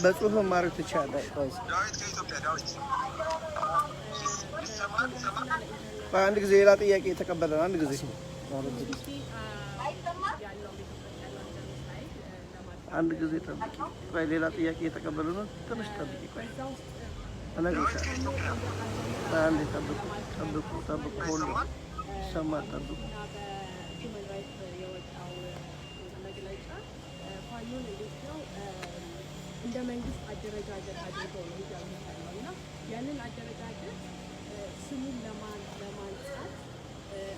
በጽሁፍም ማድረግ ትችላለህ። አንድ ጊዜ ሌላ ጥያቄ የተቀበለ ነው። አንድ ጊዜ ጠብቂ። ቆይ ሌላ ጥያቄ የተቀበለ ነው። ትንሽ ጠብቂ። ቆይ እነግርሻለሁ። አንዴ ጠብቁ። ሁሉ ይሰማል። ጠብቁ። ሁመን ራይትስ የወጣው መግለጫ ፋኖን እንዴት ነው እንደ መንግስት አደረጃጀት አድርገው ነው እያሉት ያለው እና ያንን አደረጃጀት ስሙን ለማንጻት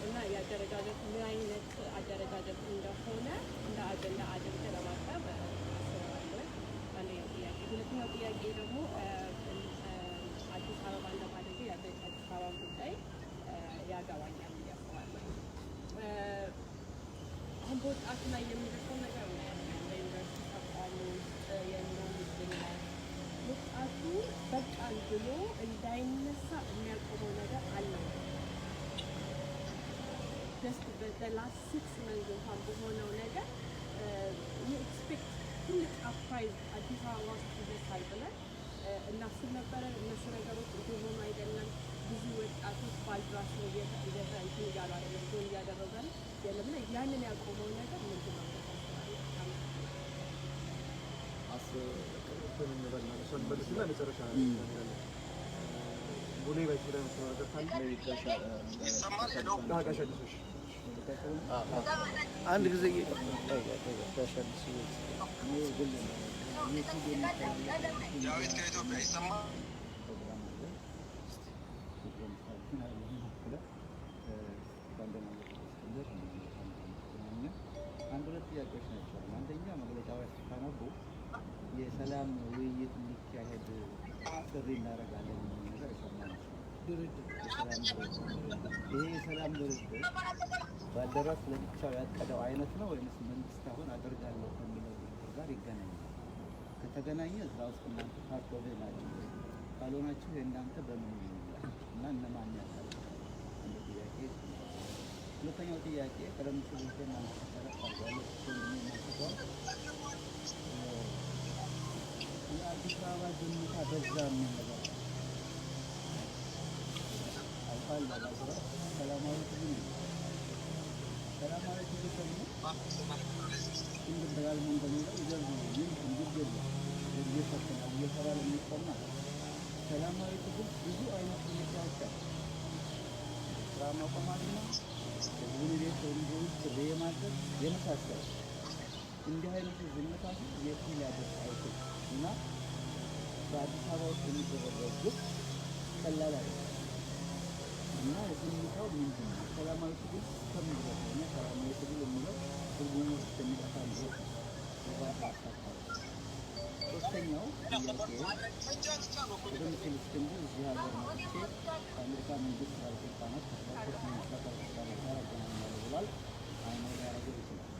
እና የአደረጃጀት ምን አይነት አደረጃጀት እንደሆነ እንደ አጀንዳ አድርገህ ለማቅረብ አስባለሁ። አንደኛው ጥያቄ። ሁለተኛው ጥያቄ ደግሞ አዲስ አበባ እንደማደግ የአዲስ አበባ ጉዳይ ያገባኛል ብዬ አስባለሁ። አሁን በወጣቱ ላይ የሚደርሰው ነገር ነው። በዩኒቨርሲቲ ተቋሙ ውስጥ የሚሆን ይገኛል። ወጣቱ በቃል ብሎ እንዳይነሳ የሚያቆመው ነገር አለ። ጀስት በላስት 6 መንዝ እንኳን በሆነው ነገር ኤክስፔክት ትልቅ አፕራይዝ አዲስ አበባ ውስጥ ይደርሳል ብለን እናስብ ነበረ። እነሱ ነገሮች እንደሆኑ አይደለም። ብዙ ወጣቶች ባልድራስ ነው እንትን እያሉ አይደለም ዞን እያደረገን የለም እና ያንን ያቆመው ነገር ምንድን ነው? አንድ ጊዜ አንድ ሁለት ጥያቄዎች ናቸው። አንደኛ መግለጫው ያስተካነቡ የሰላም ውይይት እንዲካሄድ ጥሪ እናደርጋለን የሚል ነገር የሰማነው ይሄ የሰላም ድርድር ባልደራስ ለብቻው ያቀደው አይነት ነው ወይስ መንግስት አሁን አደርጋለሁ ከሚለው ድርድር ጋር ይገናኛል? ከተገናኘ እዛ ውስጥ እናንተ ፓርት ኦፍ ናችሁ፣ ካልሆናችሁ የእናንተ በምን ይላል እና እነማን ያሳል? አንድ ጥያቄ። ሁለተኛው ጥያቄ ቀደም ሲል የአዲስ አበባ ዝምታ በዛ የሚል ነገር አልፋል ለማዝራ ሰላማዊ ትግል ደግሞ እንደገና እንደሚለው ይዘርጉ ምን እንግዲህ እየፈተናል እየተባለ የሚቆማ ሰላማዊ ትግል ብዙ አይነት ሁኔታዎች አሉ። ስራ ማቆማልና ህዝቡን ቤት ወንጀል ጥሪ የማድረግ የመሳሰሉ እንዲህ አይነቱ ዝምታ የትም ሊያደርስ አይችልም እና በአዲስ አበባ ውስጥ የሚደረገው ግብ ቀላል አይደለም እና የዝምታው ምንድን ነው? ሰላማዊ ትግል እስከምን ድረስ ሆነ? ሰላማዊ ትግል የሚለው ትርጉሙ እስከሚጠፋ ድረስ ሶስተኛው ጥያቄ ቀደም ሲል እስክንድር እዚህ ሀገር መጥቼ ከአሜሪካ መንግስት ባለስልጣናት ከተባበሩት መንግስታት ባለስልጣናት ጋር አገናኛለሁ ብሏል። አይኖ ሊያደርገው ይችላል።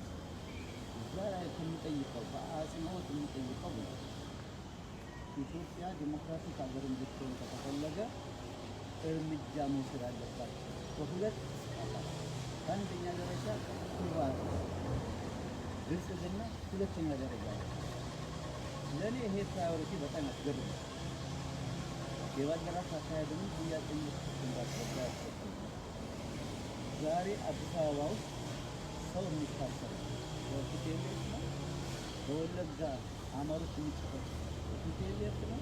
እዛ ላይ ከሚጠይቀው በአጽንኦት የሚጠይቀው ነው ኢትዮጵያ ዲሞክራቲክ ሀገር እንድትሆን ከተፈለገ እርምጃ መውሰድ አለባቸው በሁለት አካላት። በአንደኛ ደረጃ ኩራት ብልጽግና፣ ሁለተኛ ደረጃ ለእኔ ይሄ ፕራዮሪቲ በጣም ያስገርማል። የባልደራስ አካሄድንም ጥያቄ እንዳስገባ ያስገርማል። ዛሬ አዲስ አበባ ውስጥ ሰው የሚታሰረው በቲፒኤልኤፍ ነው። በወለጋ አማሮች የሚጨፈጭ በቲፒኤልኤፍ ነው።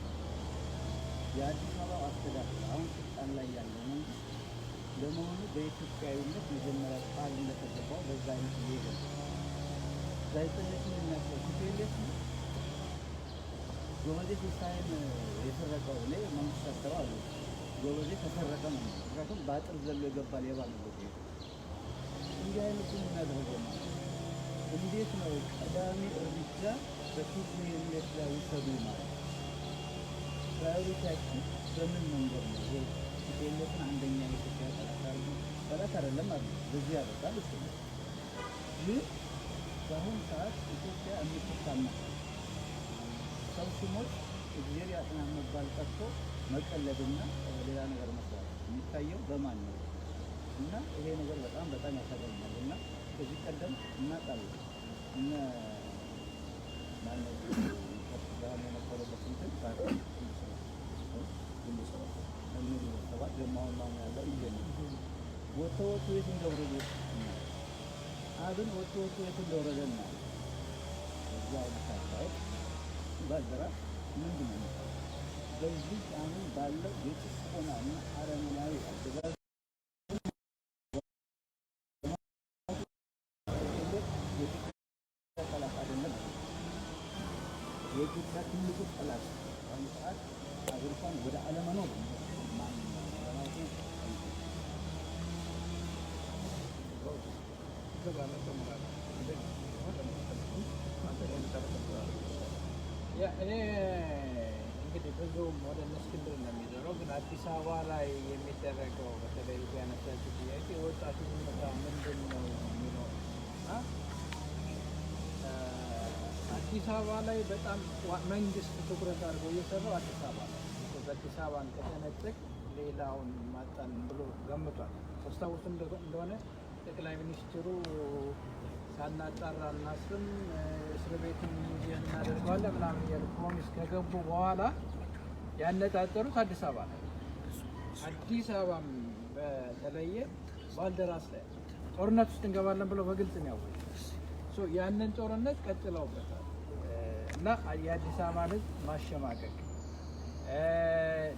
የአዲስ አበባ አስተዳደር አሁን ስልጣን ላይ ያለው መንግስት ለመሆኑ በኢትዮጵያዊነት መጀመሪያ ቃል እንደተገባው በዛ አይነት እየሄደ ነው። ጋዜጠኞችን የሚያስለው ቲፒኤልኤፍ ነው። ጎበዜ ፍሳይን የሰረቀው እኔ መንግስት አሰራው አለ ጎበዜ ተሰረቀ ነው። ምክንያቱም በአጥር ዘሎ የገባ ሌባ ነው። እንዲህ አይነቱን እናደርገው ማለት እንዴት ነው ቀዳሚ እርምጃ በቲፒኤልኤፍ ላይ ውሰዱ ማለት ፕራዮሪቲያችን በምን መንገድ ነው? ይሄ ቲፒኤልኤፍን አንደኛ የኢትዮጵያ ጠላት አይደለም አሉ በዚህ ያደርጋል እሱ ነው። ግን በአሁኑ ሰዓት ኢትዮጵያ የምትታማ ሰው ሲሞት እግዚአብሔር ያጽናን መባል ቀርቶ መቀለድና ሌላ ነገር መስራት የሚታየው በማን ነው? እና ይሄ ነገር በጣም ያሳዝናል። እና ከዚህ ቀደም እናውቃለን እነ ማለት ከፍተኛ የነበረበት እንትን ሰባት ጀማውን ነው ያለው ይሄን ወጥቶ የት እንደወረደ አብን ወጥቶ የት እንደወረደ ነው እዛው መካከል ባልደራስ ምንድን ነው በዚህ አሁን ባለው የጭቆናና አረመኔያዊ አገዛዝ የኢትዮጵያ ትልቁ ጠላት በአሁኑ ሰዓት አገሪቷን ወደ አለመኖር እኔ እንግዲህ ብዙም ወደ እስክንድር ነው የሚዞረው፣ ግን አዲስ አበባ ላይ የሚደረገው በተለይ ያነሳችው ጥያቄ ወጣቱ ሁኔታ ምንድን ነው የሚለው አዲስ አበባ ላይ በጣም መንግስት ትኩረት አድርጎ እየሰራው አዲስ አበባ ላይ አዲስ አበባን ከተነጠቅ ሌላውን ማጣን ብሎ ገምቷል። ታስታውሱ እንደሆነ ጠቅላይ ሚኒስትሩ ሳናጣራ እናስርም እስር ቤትን ሙዚየም እናደርገዋለን ምናምን እያሉ ፕሮሚስ ከገቡ በኋላ ያነጣጠሩት አዲስ አበባ ላይ አዲስ አበባም በተለየ ባልደራስ ላይ ጦርነት ውስጥ እንገባለን ብለው በግልጽ ነው ያወቁት። ያንን ጦርነት ቀጥለውበታል እና የአዲስ አበባ ሕዝብ ማሸማቀቅ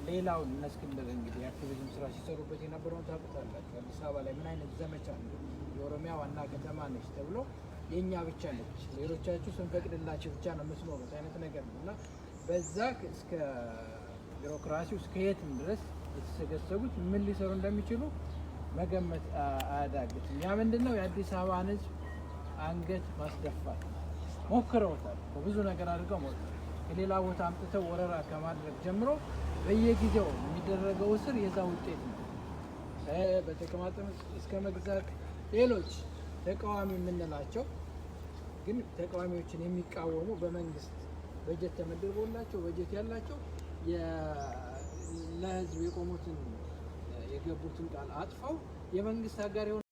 ሌላውን እነ እስክንድር እንግዲህ የአክቲቪዝም ስራ ሲሰሩበት የነበረውን ታውቁታላችሁ። አዲስ አበባ ላይ ምን አይነት ዘመቻ ነው? የኦሮሚያ ዋና ከተማ ነች ተብሎ የእኛ ብቻ ነች፣ ሌሎቻችሁ ስንፈቅድላችሁ ብቻ ነው የምትኖሩት አይነት ነገር ነው እና በዛ እስከ ቢሮክራሲው እስከ የትም ድረስ የተሰገሰጉት ምን ሊሰሩ እንደሚችሉ መገመት አያዳግትም። ያ ምንድን ነው? የአዲስ አበባን ህዝብ አንገት ማስደፋት ሞክረውታል። ብዙ ነገር አድርገው ሞክረው ከሌላ ቦታ አምጥተው ወረራ ከማድረግ ጀምሮ በየጊዜው የሚደረገው እስር የዛ ውጤት ነው። በተቀማጠም እስከ መግዛት ሌሎች ተቃዋሚ የምንላቸው ግን ተቃዋሚዎችን የሚቃወሙ በመንግስት በጀት ተመድቦላቸው በጀት ያላቸው ለህዝብ የቆሙትን የገቡትን ቃል አጥፈው የመንግስት አጋር